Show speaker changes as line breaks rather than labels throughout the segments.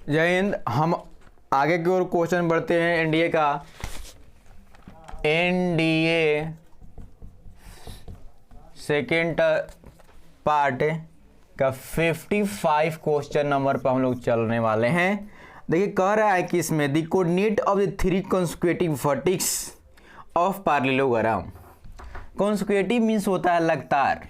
जय हिंद। हम आगे की ओर क्वेश्चन बढ़ते हैं। एनडीए सेकेंड पार्ट का 55 क्वेश्चन नंबर पर हम लोग चलने वाले हैं। देखिए कह रहा है कि इसमें the coordinate of the 3 consecutive vertex of parallelogram. Consecutive means होता है लगातार,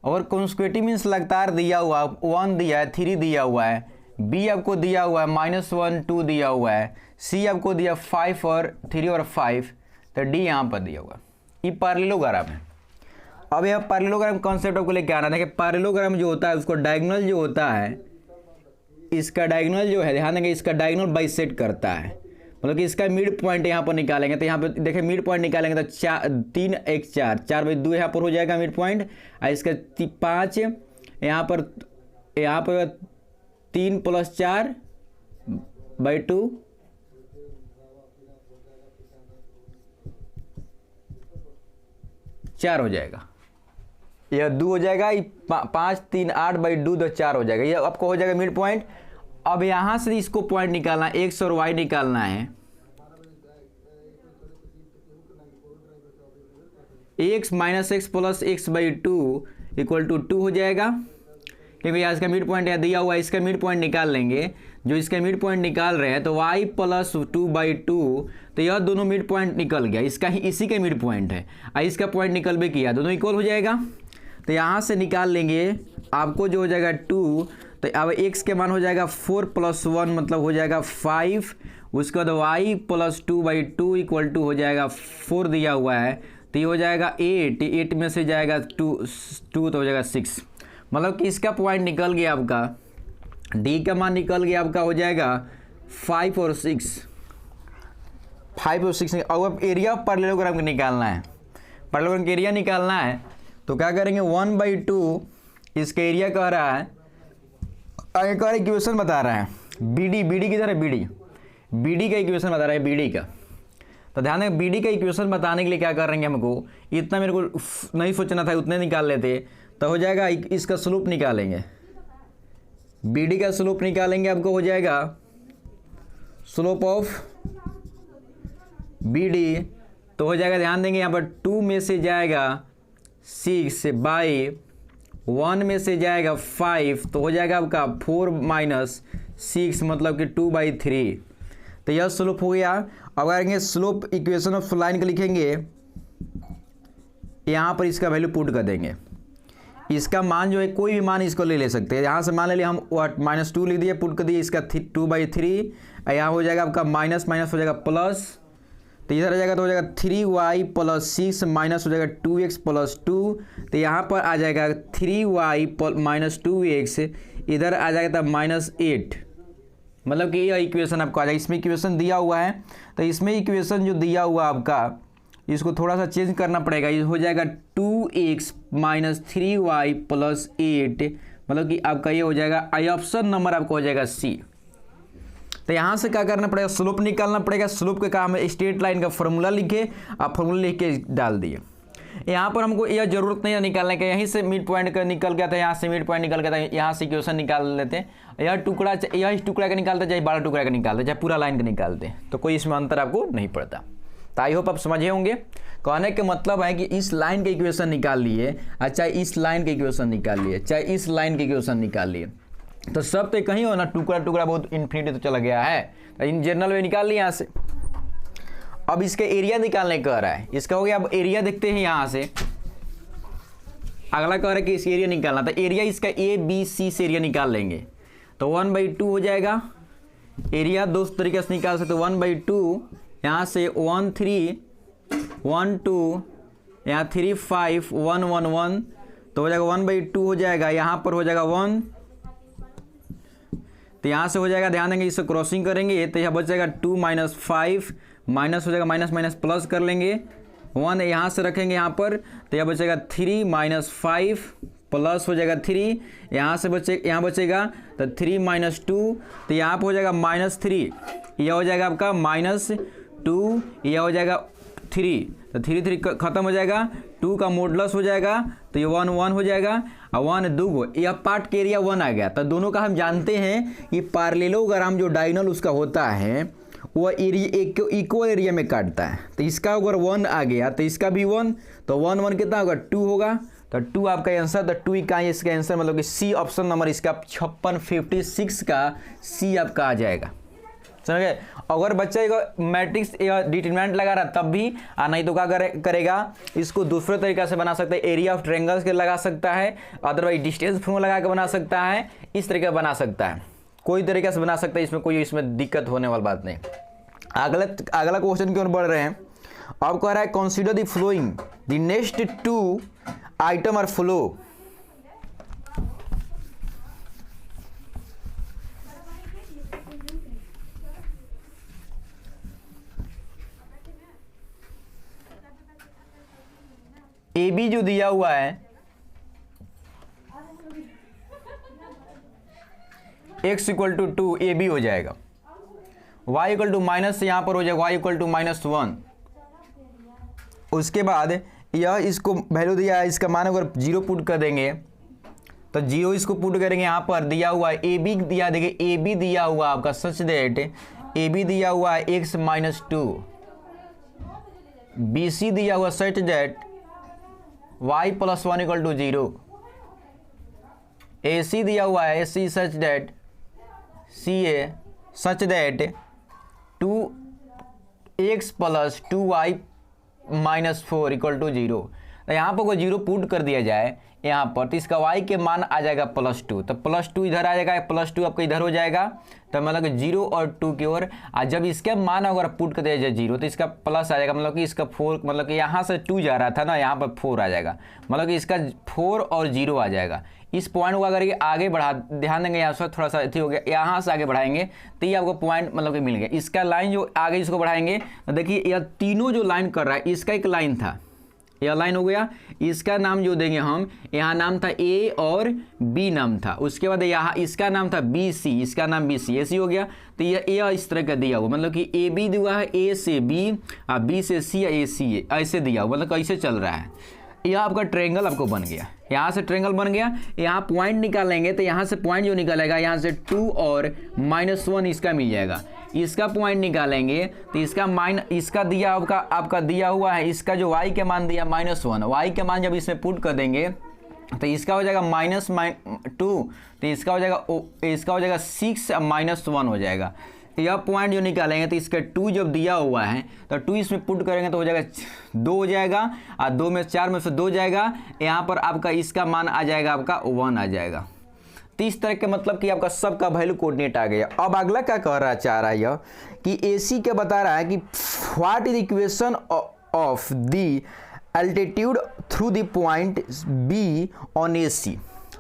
और कंसेक्यूटिव मीन्स लगातार दिया हुआ 1 दिया है, 3 दिया हुआ है, बी आपको दिया हुआ है -1 2 दिया हुआ है, सी आपको दिया 5 और 3 और 5, तो डी यहाँ पर दिया हुआ। ये पैरेललोग्राम है। अब यह पैरेललोग्राम कॉन्सेप्ट आपको लेके आना है कि पैरेललोग्राम जो होता है उसको डायगोनल जो होता है, इसका डायगोनल जो है, ध्यान देंगे इसका डायगोनल बाइसेक्ट करता है। मतलब कि इसका मिड पॉइंट यहाँ पर निकालेंगे तो यहाँ पर देखिए मिड पॉइंट निकालेंगे तो 3 1 4 बाई 2 यहाँ पर हो जाएगा मिड पॉइंट, और इसका 5 यहाँ पर 3 + 4 बाई 2 4 हो जाएगा। यह 2 हो जाएगा, 5 3 8 बाई 2 तो 4 हो जाएगा। यह आपको हो जाएगा मिड पॉइंट। अब यहाँ से इसको पॉइंट निकालना है, एक्स और वाई निकालना है। x - x + x बाई 2 = 2 हो जाएगा, क्योंकि यहाँ इसका मिड पॉइंट यहाँ दिया हुआ है। इसका मिड पॉइंट निकाल लेंगे, जो इसका मिड पॉइंट निकाल रहे हैं तो y + 2 बाई 2, तो यह दोनों मिड पॉइंट निकल गया। इसका ही इसी का मिड पॉइंट है, इसका पॉइंट निकल भी किया, दोनों इक्वल हो जाएगा। तो यहाँ से निकाल लेंगे, आपको जो हो जाएगा 2, तो अब x के मान हो जाएगा 4 + 1 मतलब हो जाएगा 5। उसके बाद y + 2 बाई 2 = हो जाएगा 4 दिया हुआ है, तो ये हो जाएगा 8 में से जाएगा 2 तो हो जाएगा 6। मतलब कि इसका पॉइंट निकल गया आपका, डी का मान निकल गया आपका, हो जाएगा 5 और 6। अब एरिया ऑफ पैरेललोग्राम को निकालना है। पैरेललोग्राम का एरिया निकालना है तो क्या करेंगे, 1/2 इसका एरिया कह रहा है, आगे कह रहा है इक्वेशन बता रहा है BD किधर है, BD का इक्वेशन बता रहा है BD का। तो ध्यान दें BD का इक्वेशन बताने के लिए क्या कर रहे हैं, हमको इतना मेरे को नहीं सोचना था, उतने निकाल लेते तो हो जाएगा। इसका स्लोप निकालेंगे, BD का स्लोप निकालेंगे, आपको हो जाएगा स्लोप ऑफ BD तो हो जाएगा, ध्यान देंगे यहाँ पर 2 में से जाएगा 6 बाई 1 में से जाएगा 5, तो हो जाएगा आपका 4 - 6 मतलब कि 2/3। तो यह स्लोप हो गया। अब आएंगे स्लोप इक्वेशन ऑफ लाइन का लिखेंगे, यहाँ पर इसका वैल्यू पुट कर देंगे। इसका मान जो है कोई भी मान इसको ले सकते हैं। यहाँ से मान ले लिया हम -2 लिख दिए, पुट कर दिए, इसका 2/3, यहाँ हो जाएगा आपका माइनस हो जाएगा प्लस, तो इधर आ जाएगा तो हो जाएगा 3y + 6 माइनस हो जाएगा 2x + 2, तो यहाँ पर आ जाएगा 3y - 2x, इधर आ जाएगा तब -8। मतलब कि यह इक्वेशन आपको आ जाएगा। इसमें इक्वेशन दिया हुआ है, तो इसमें इक्वेशन जो दिया हुआ आपका, इसको थोड़ा सा चेंज करना पड़ेगा। ये हो जाएगा 2x - 3y + 8, मतलब कि आपका ये हो जाएगा ऑप्शन नंबर आपको हो जाएगा C। तो यहाँ से क्या करना पड़ेगा, स्लोप निकालना पड़ेगा। स्लोप के काम है स्ट्रेट लाइन का फॉर्मूला लिखे, आप फॉर्मूला लिख के डाल दिए। यहाँ पर हमको यह जरूरत नहीं है निकालने का, यहीं से मिड पॉइंट का निकल गया था, यहाँ से मिड पॉइंट निकल गया था, यहाँ से इक्वेशन निकाल लेते हैं। यह इस टुकड़ा का निकालते, चाहे 12 टुकड़ा का निकालते, चाहे पूरा लाइन का निकालते, तो कोई इसमें अंतर आपको नहीं पड़ता। तो आई होप आप समझे होंगे। कहने का मतलब है कि इस लाइन का इक्वेशन निकाल लिए, चाहे इस लाइन का इक्वेशन निकाल लिए, चाहे इस लाइन का इक्वेशन निकाल लिए, तो सब तो कहीं हो ना, टुकड़ा बहुत इन्फिनिटी तो चला गया है, तो इन जनरल में निकाल लिया यहाँ से। अब इसका एरिया निकालने कह रहा है, इसका हो गया। अब एरिया देखते हैं यहाँ से, अगला कह रहा है कि इस एरिया निकालना, तो एरिया इसका ABC से एरिया निकाल लेंगे, तो 1/2 हो जाएगा। एरिया दो तरीके से निकाल सकते, 1/2 यहाँ से 1 3 1 2, यहाँ 3 5 1 1 1, तो हो जाएगा 1/2 हो जाएगा। यहाँ पर हो जाएगा 1, तो यहाँ से हो जाएगा, ध्यान देंगे इसे क्रॉसिंग करेंगे तो यहाँ बच जाएगा 2 - 5, माइनस हो जाएगा, माइनस प्लस कर लेंगे, 1 यहाँ से रखेंगे यहाँ पर, तो यह बचेगा 3 - 5 प्लस हो जाएगा 3, यहाँ से यहाँ बचेगा तो 3 - 2, तो यहाँ पर हो जाएगा -3, यह हो जाएगा आपका -2, यह हो जाएगा 3, तो 3 खत्म हो जाएगा, 2 का मॉडुलस हो जाएगा, तो ये 1 1 हो जाएगा, और 1 2 गो, यह पार्ट के एरिया 1 आ गया। तो दोनों का हम जानते हैं कि पार्लेलोग्राम जो डायगोनल उसका होता है वो एरिया एक इक्वल एरिया में काटता है। तो इसका अगर 1 आ गया तो इसका भी 1, तो 1 1 कितना होगा 2 होगा, तो 2 आपका आंसर। तो 2 का इसका आंसर मतलब कि सी ऑप्शन नंबर इसका 56 का सी आपका आ जाएगा। समझ गए। अगर बच्चा को मैट्रिक्स या डिटरमिनेंट लगा रहा तब भी, नहीं तो क्या करेगा, इसको दूसरे तरीका से बना सकता है, एरिया ऑफ ट्रायंगल्स के लगा सकता है, अदरवाइज डिस्टेंस फॉर्मूला लगा के बना सकता है, इस तरीके बना सकता है, कोई तरीके से बना सकता है, इसमें कोई इसमें दिक्कत होने वाली बात नहीं। अगला क्वेश्चन की ओर बढ़ रहे हैं। अब कह रहा है consider the following, the next 2 item are follow. A B जो दिया हुआ है, x equal to 2 A B हो जाएगा, y इक्वल टू माइनस यहाँ पर हो जाएगा y इक्वल टू -1। उसके बाद यह इसको वैल्यू दिया है, इसका मान अगर 0 पुट कर देंगे तो 0 इसको पुट करेंगे, यहाँ पर दिया हुआ है ए बी दिया, देखिए ए बी दिया हुआ आपका सच दैट ए बी दिया हुआ है x -2, बी सी दिया हुआ such that y + 1 equal to 0, A C दिया हुआ है C such that C A such that 2x + 2y - 4 equal to 0। तो यहाँ पर कोई 0 पुट कर दिया जाए यहाँ पर, तो इसका y के मान आ जाएगा +2, तो +2 इधर आ जाएगा, +2 आपका इधर हो जाएगा, तो मतलब 0 और 2 की ओर। और जब इसके मान अगर पुट कर दिया जाए 0 तो इसका प्लस आ जाएगा, मतलब कि इसका 4, मतलब कि यहाँ से 2 जा रहा था ना, यहाँ पर 4 आ जाएगा, मतलब कि इसका 4 और 0 आ जाएगा। इस पॉइंट को अगर ये आगे बढ़ा, ध्यान देंगे यहाँ से थोड़ा सा अथी हो गया, यहाँ से आगे बढ़ाएंगे तो ये आपको पॉइंट मतलब कि मिल गया। इसका लाइन जो आगे इसको बढ़ाएंगे तो देखिए यह तीनों जो लाइन कर रहा है, इसका एक लाइन था, यह लाइन हो गया, इसका नाम जो देंगे हम, यहाँ नाम था ए और बी नाम था, उसके बाद यहाँ इसका नाम था बी सी, इसका नाम बी सी, ए सी हो गया। तो यह इस तरह का दिया हुआ, मतलब कि ए बी दिया है, ए से बी, बी से सी, ए सी ए, ऐसे दिया हुआ, मतलब कैसे चल रहा है। यह आपका ट्रायंगल आपको बन गया, यहाँ से ट्रायंगल बन गया। यहाँ पॉइंट निकालेंगे तो यहाँ से पॉइंट जो निकलेगा, यहाँ से 2 और -1 इसका मिल जाएगा। इसका पॉइंट निकालेंगे तो इसका दिया आपका दिया हुआ है, इसका जो y के मान दिया -1, y के मान जब इसमें पुट कर देंगे तो इसका हो जाएगा -2, तो इसका हो जाएगा 6 -1 हो जाएगा। यह पॉइंट जो निकालेंगे तो इसका 2 जब दिया हुआ है तो 2 इसमें पुट करेंगे तो हो जाएगा 2 हो जाएगा, और 2 में 4 में से 2 जाएगा, यहाँ पर आपका इसका मान आ जाएगा आपका 1 आ जाएगा। तो इस तरह के मतलब कि आपका सबका वैल्यू कोऑर्डिनेट आ गया। अब अगला क्या कह रहा चाह रहा है यह कि AC के बता रहा है कि what is equation of the altitude through the point B on AC।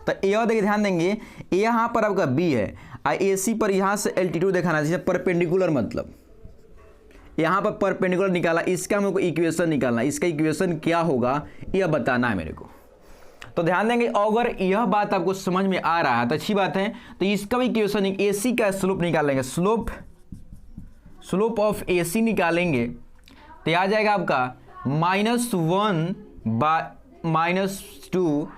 तो यह देखिए ध्यान देंगे, यहाँ पर आपका B है, AC पर यहाँ से एल्टीट्यूड दिखाना, जैसे परपेंडिकुलर, मतलब यहाँ पर परपेंडिकुलर निकाला, इसका मेरे को इक्वेशन निकालना, इसका इक्वेशन क्या होगा यह बताना है मेरे को। तो ध्यान देंगे, अगर यह बात आपको समझ में आ रहा है तो अच्छी बात है। तो इसका भी इक्वेशन AC का स्लोप निकालेंगे, स्लोप ऑफ AC निकालेंगे तो आ जाएगा आपका -1 बाय -2,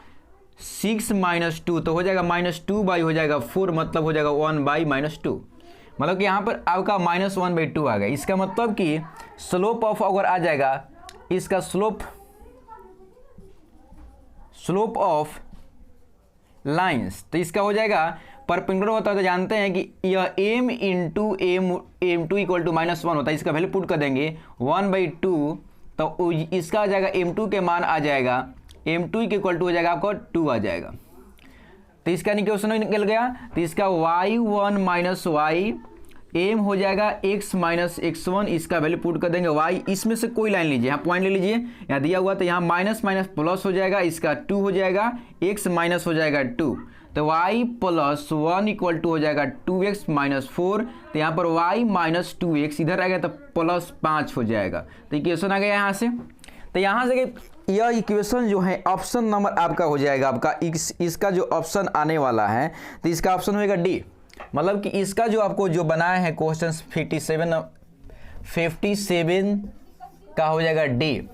6 -2, तो हो जाएगा -2 बाई हो जाएगा 4, मतलब हो जाएगा 1 बाई -2, मतलब कि यहाँ पर आपका -1/2 आ गया। इसका मतलब कि स्लोप ऑफ अगर आ जाएगा, इसका स्लोप ऑफ लाइंस, तो इसका हो जाएगा परपेंडिकुलर होता है तो जानते हैं कि यह m into m2 equal to -1 होता है। इसका वैल्यू पुट कर देंगे 1/2, तो इसका आ जाएगा m2 के मान आ जाएगा, m2 के इक्वल टू हो जाएगा आपको 2 आ जाएगा। तो इसका इक्वेशन निकल गया, तो इसका y1 - y m हो जाएगा x - x1, इसका वैल्यू पुट कर देंगे y, इसमें से कोई लाइन लीजिए, यहाँ पॉइंट ले लीजिए, यहाँ दिया हुआ तो यहाँ माइनस प्लस हो जाएगा, इसका 2 हो जाएगा, x माइनस हो जाएगा 2, तो y + 1 इक्वल टू हो जाएगा 2x - 4, तो यहाँ पर y - 2x इधर आ गया तो +5 हो जाएगा। तो इक्वेशन आ गया यहाँ से। तो यहाँ से यह इक्वेशन जो है ऑप्शन नंबर आपका हो जाएगा, आपका इसका जो ऑप्शन आने वाला है तो इसका ऑप्शन होएगा डी, मतलब कि इसका जो आपको जो बनाया है क्वेश्चन 57 का हो जाएगा डी।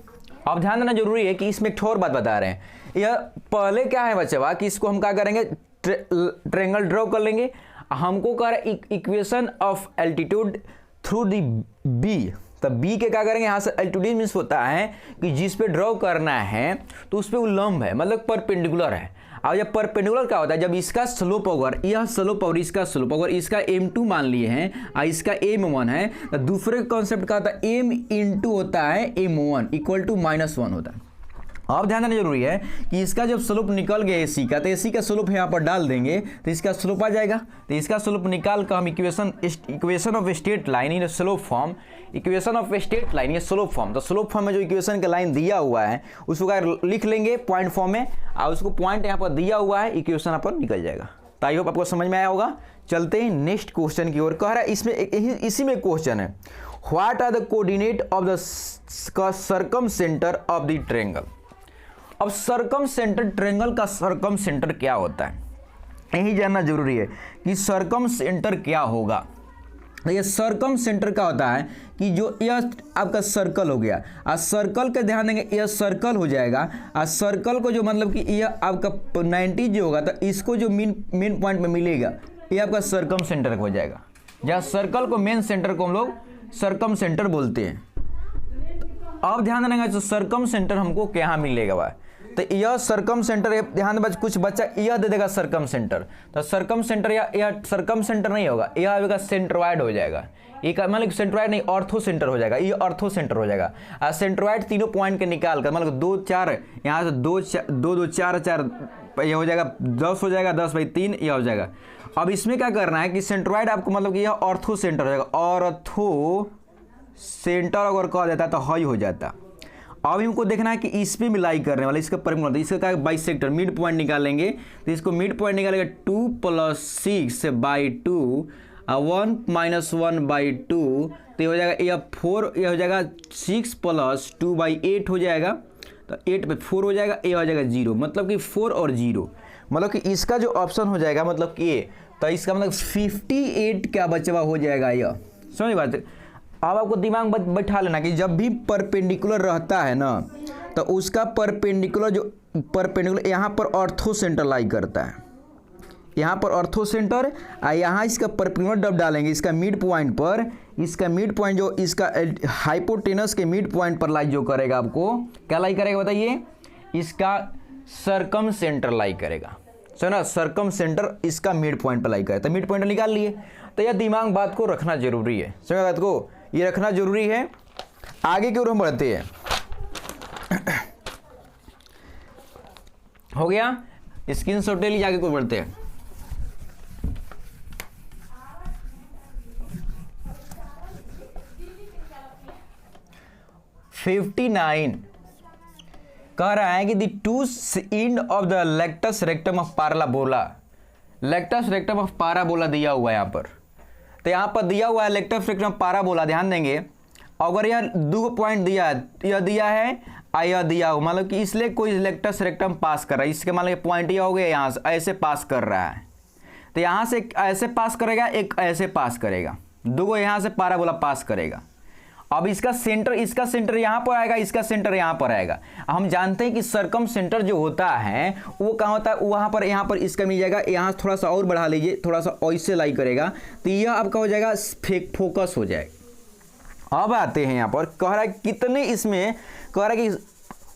अब ध्यान देना जरूरी है कि इसमें एक और बात बता रहे हैं, यह पहले क्या है बच्चा कि इसको हम क्या करेंगे, ट्रायंगल ड्रॉ कर लेंगे। हमको कह रहा है equation of altitude through the B, तो बी के क्या करेंगे, यहाँ से एल्टीट्यूड मीन्स होता है कि जिस पे ड्रॉ करना है तो उस पे वो लंब है, मतलब परपेंडिकुलर है। अब जब परपेंडिकुलर क्या होता है, जब इसका स्लोप अगर यह स्लोप और इसका स्लोप अगर इसका m2 मान लिए हैं और इसका m1 है, तो दूसरे कॉन्सेप्ट का होता है m इंटू होता है m1 इक्वल टू -1 होता है। अब ध्यान देना जरूरी है कि इसका जब स्लोप निकल गया एसी का, तो एसी का स्लोप यहाँ पर डाल देंगे तो इसका स्लोप आ जाएगा। तो इसका स्लोप निकाल कर हम equation of straight line in slope form, equation of straight line ये स्लोप फॉर्म, तो स्लोप फॉर्म में जो इक्वेशन का लाइन दिया हुआ है उसको लिख लेंगे पॉइंट फॉर्म में, और उसको पॉइंट यहाँ पर दिया हुआ है, इक्वेशन यहाँ पर निकल जाएगा। तो आई होप आपको समझ में आया होगा। चलते हैं नेक्स्ट क्वेश्चन की ओर। कह रहा है इसमें इसी में क्वेश्चन है, what are the coordinate of the circumcentre of the triangle. अब सर्कम सेंटर ट्रायंगल का सर्कम सेंटर क्या होता है, यही जानना जरूरी है कि सर्कम सेंटर क्या होगा। ये सर्कम सेंटर का होता है कि जो यह आपका सर्कल हो गया, और सर्कल के ध्यान देंगे यह सर्कल हो जाएगा, और सर्कल को जो मतलब कि यह आपका 90 जो होगा तो इसको जो मेन पॉइंट में मिलेगा ये आपका सर्कम सेंटर हो जाएगा। जहाँ सर्कल को मेन सेंटर को हम लोग सर्कम सेंटर बोलते हैं। अब ध्यान देना जो सर्कम सेंटर हमको क्या मिलेगा वह, तो यह सर्कम सेंटर, ध्यान दें कुछ बच्चा यह दे देगा सर्कम सेंटर, तो सर्कम सेंटर या सर्कम सेंटर नहीं होगा, यह आएगा सेंट्रोइड हो जाएगा। एक मतलब सेंट्रोइड नहीं, ऑर्थो सेंटर हो जाएगा, ये ऑर्थो सेंटर हो जाएगा। और सेंट्रोइड तीनों पॉइंट के निकाल कर मतलब 2 4 यहाँ से 2 2 4 4 यह हो जाएगा 10 हो जाएगा, 10/3 यह हो जाएगा। अब इसमें क्या करना है कि सेंट्रोइड आपको मतलब कि यह ऑर्थो सेंटर हो जाएगा, ऑर्थो सेंटर अगर कहा जाता है तो हाई हो जाता। अब हमको देखना है कि इस पे मिलाई करने वाला इसका परपेंडिकुलर, इसका क्या बाइसेक्टर मिड पॉइंट निकालेंगे, तो इसको मिड पॉइंट निकालेंगे 2 + 6/2 1 - 1/2, तो ये हो जाएगा यह 4, यह हो जाएगा 6 + 2/8 हो जाएगा, तो 8 पे 4 हो जाएगा, ये हो जाएगा 0, मतलब कि 4 और 0, मतलब कि इसका जो ऑप्शन हो जाएगा मतलब कि ये, तो इसका मतलब 58 क्या बचवा हो जाएगा यह। समझ बात। अब आपको दिमाग में बैठा लेना कि जब भी परपेंडिकुलर रहता है ना, तो उसका परपेंडिकुलर यहाँ पर ऑर्थो सेंटर लाई करता है, यहाँ पर ऑर्थो सेंटर, और यहाँ इसका परपेंडिकुलर जब डालेंगे इसका मिड पॉइंट पर, इसका मिड पॉइंट जो इसका हाइपोटेनस के मिड पॉइंट पर लाई जो करेगा, आपको क्या लाई करेगा बताइए, इसका सर्कम सेंटर लाई करेगा। सो ना, सर्कम सेंटर इसका मिड पॉइंट पर लाई करेगा, तो मिड पॉइंट निकाल लिए। तो यह दिमाग बात को रखना जरूरी है, समझ बात को, ये रखना जरूरी है। आगे की ओर हम बढ़ते हैं। हो गया, स्क्रीनशॉट ले लीजिए, आगे की ओर बढ़ते हैं। $59 कह रहा है कि the two end of the latus rectum of parabola, latus rectum of parabola दिया हुआ है यहाँ पर, तो यहाँ पर दिया हुआ है लेक्टस रेक्टम ऑफ पाराबोला। ध्यान देंगे अगर यह 2 पॉइंट दिया है, यह दिया है और यह दिया हो, मतलब कि इसलिए कोई लेक्टस रेक्टम पास कर रहा है, इसके मतलब पॉइंट यह हो गया यहाँ से ऐसे पास कर रहा है, तो यहाँ से ऐसे पास करेगा, एक ऐसे पास करेगा, 2 यहाँ से पाराबोला पास करेगा। अब इसका सेंटर यहाँ पर आएगा, इसका सेंटर यहाँ पर आएगा। हम जानते हैं कि सर्कम सेंटर जो होता है वो कहाँ होता है, वहाँ पर, यहाँ पर इसका मिल जाएगा, यहाँ थोड़ा सा और बढ़ा लीजिए, थोड़ा सा ऐसे लाई करेगा, तो यह आपका हो जाएगा फोकस हो जाएगा। अब आते हैं यहाँ पर, कह रहा है कितने, इसमें कह रहा है कि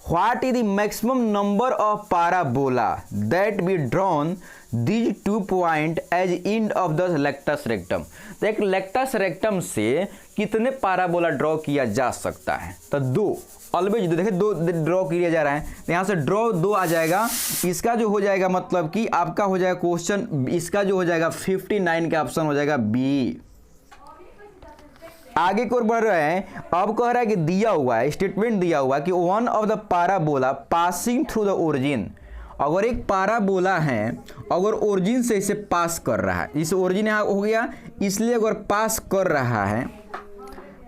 what is the maximum number of parabola that be drawn these 2 point as end of the latus rectum. तो एक लेक्टस रेक्टम से कितने पाराबोला ड्रॉ किया जा सकता है, तो 2, ऑलवेज देखिए 2 ड्रॉ किया जा रहा है, तो यहाँ से ड्रॉ 2 आ जाएगा। इसका जो हो जाएगा मतलब कि आपका हो जाएगा क्वेश्चन, इसका जो हो जाएगा 59 का ऑप्शन हो जाएगा बी। आगे की ओर बढ़ रहे हैं। अब कह रहा है कि दिया हुआ है, स्टेटमेंट दिया हुआ है कि one of the parabola passing through the origin, अगर एक पाराबोला है, अगर ओरिजिन से इसे पास कर रहा है, इस ओरिजिन यहाँ हो गया, इसलिए अगर पास कर रहा है,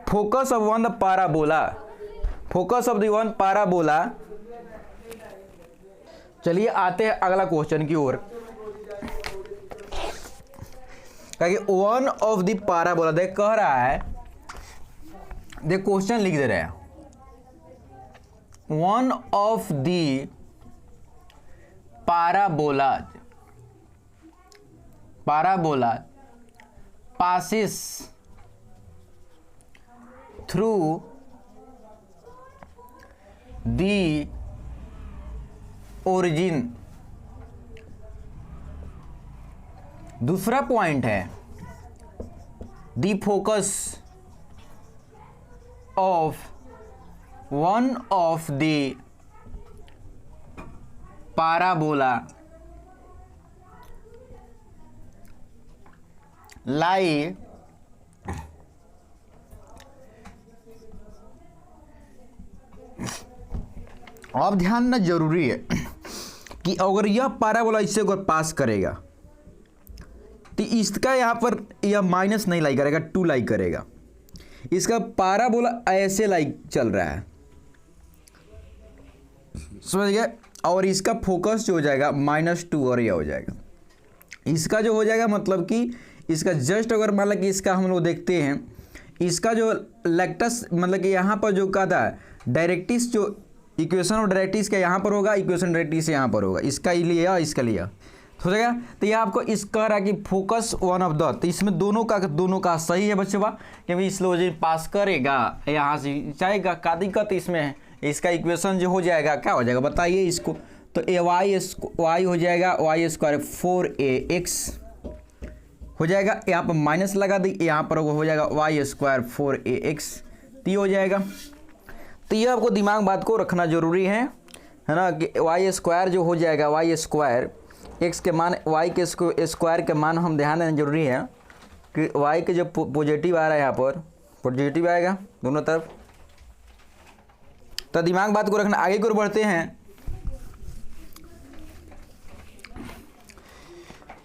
focus of one the parabola, focus of the one parabola. चलिए आते हैं अगला क्वेश्चन की ओर। वन ऑफ द पाराबोला देख कह रहा है, देख क्वेश्चन लिख दे रहे हैं, one of the parabola passes through the origin। दूसरा पॉइंट है the focus of one of the parabola lie अब ध्यान ना जरूरी है कि अगर यह पैराबोला इससे अगर पास करेगा तो इसका यहाँ पर यह माइनस नहीं लाई करेगा, 2 लाई करेगा। इसका पैराबोला ऐसे लाई चल रहा है, समझ गए। और इसका फोकस जो हो जाएगा -2 और यह हो जाएगा। इसका जो हो जाएगा मतलब कि इसका जस्ट अगर मान लो कि इसका हम लोग देखते हैं, इसका जो लेक्टस मतलब कि यहाँ पर जो का था डायरेक्टिस, जो इक्वेशन ऑफ डायरेक्टिस का यहाँ पर होगा, इक्वेशन डायरेक्टिस यहाँ पर होगा, इसका ही लिया इसका लिया हो जाएगा। तो ये आपको इस कह रहा है कि फोकस वन ऑफ द, तो इसमें दोनों का सही है बच्चे बा, क्योंकि इस लोग पास करेगा यहाँ से जाएगा, का दिक्कत इसमें है। इसका इक्वेशन जो हो जाएगा क्या हो जाएगा बताइए इसको, तो वाई हो जाएगा y² 4ax हो जाएगा, यहाँ पर माइनस लगा दी, यहाँ पर हो जाएगा y² 4ax ती हो जाएगा। तो ये आपको दिमाग बात को रखना जरूरी है ना, कि y² जो हो जाएगा y² x के मान y के स्क्वायर के मान हम ध्यान देना जरूरी है कि y के जो पॉजिटिव आ रहा है यहाँ पर पॉजिटिव आएगा दोनों तरफ। तो दिमाग बात को रखना। आगे की ओर बढ़ते हैं।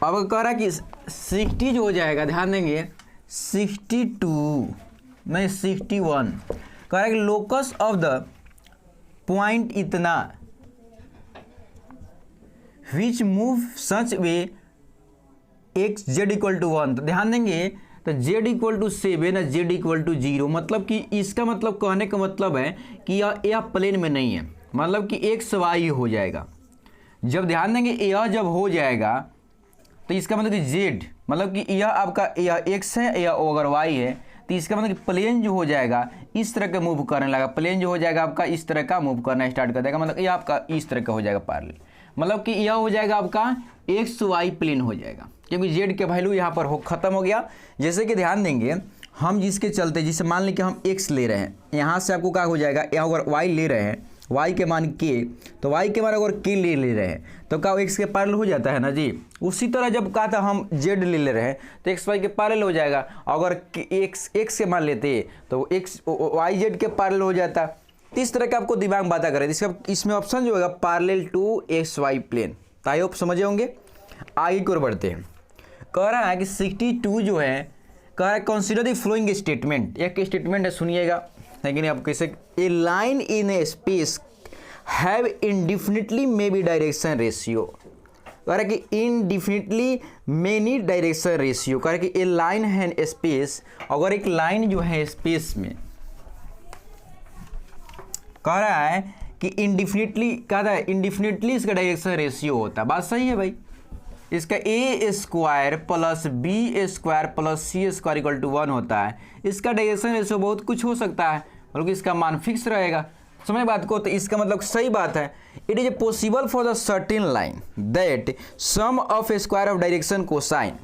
अब कह रहा है कि 60 जो हो जाएगा, ध्यान देंगे 62 नहीं 61, कह रहा है कि लोकस ऑफ द पॉइंट इतना which move such way X Z equal to 1। तो ध्यान देंगे तो z इक्वल टू 7 है, z इक्वल टू 0, मतलब कि इसका मतलब कहने का मतलब है कि यह प्लेन में नहीं है, मतलब कि एक्स वाई हो जाएगा। जब ध्यान देंगे यह जब हो जाएगा तो इसका मतलब कि z मतलब कि यह आपका यह x है, यह अगर y है, तो इसका मतलब कि प्लेन जो हो जाएगा इस तरह का मूव करने लगा। प्लेन जो हो जाएगा आपका इस तरह का मूव करना स्टार्ट कर देगा, मतलब यह आपका इस तरह का हो जाएगा पैरेलल, मतलब कि यह हो जाएगा आपका एक्स वाई प्लेन हो जाएगा, क्योंकि जेड के वैल्यू यहाँ पर ख़त्म हो गया। जैसे कि ध्यान देंगे हम जिसके चलते, जिसे मान लें कि हम एक्स ले रहे हैं, यहाँ से आपको क्या हो जाएगा, यहाँ अगर वाई ले रहे हैं, वाई के मान के, तो वाई के मान अगर के ले रहे हैं तो क्या एक्स के पैरेलल हो जाता है ना जी। उसी तरह जब कहा था हम जेड ले रहे हैं तो एक्स वाई के पैरेलल हो जाएगा। अगर एक्स के मान लेते तो एक्स वाई जेड के पैरेलल हो जाता। इस तरह का आपको दिमाग बात करें, इसमें ऑप्शन जो होगा parallel to X Y plane. तो आई होप समझे होंगे। आगे की ओर बढ़ते हैं। कह रहा है कि 62 जो है, कह रहा है कंसीडर द फ्लोइंग स्टेटमेंट। एक स्टेटमेंट है, सुनिएगा, लेकिन आप कैसे, a line in a space have indefinitely may be direction ratio. कह रहा है कि इनडिफिनिटली मेनी डायरेक्शन रेशियो। कह रहा है कि ए लाइन है स्पेस, अगर एक लाइन जो है स्पेस में, कह रहा है कि इनडिफिनिटली, कह रहा है इनडिफिनिटली इसका डायरेक्शन रेशियो होता है। बात सही है भाई। इसका a² plus b² plus c² equal to 1 होता है। इसका डायरेक्शन रेशियो बहुत कुछ हो सकता है, बल्कि इसका मान फिक्स रहेगा। समझ बात को। तो इसका मतलब सही बात है। It is possible for the certain line that sum of a square of direction cosine.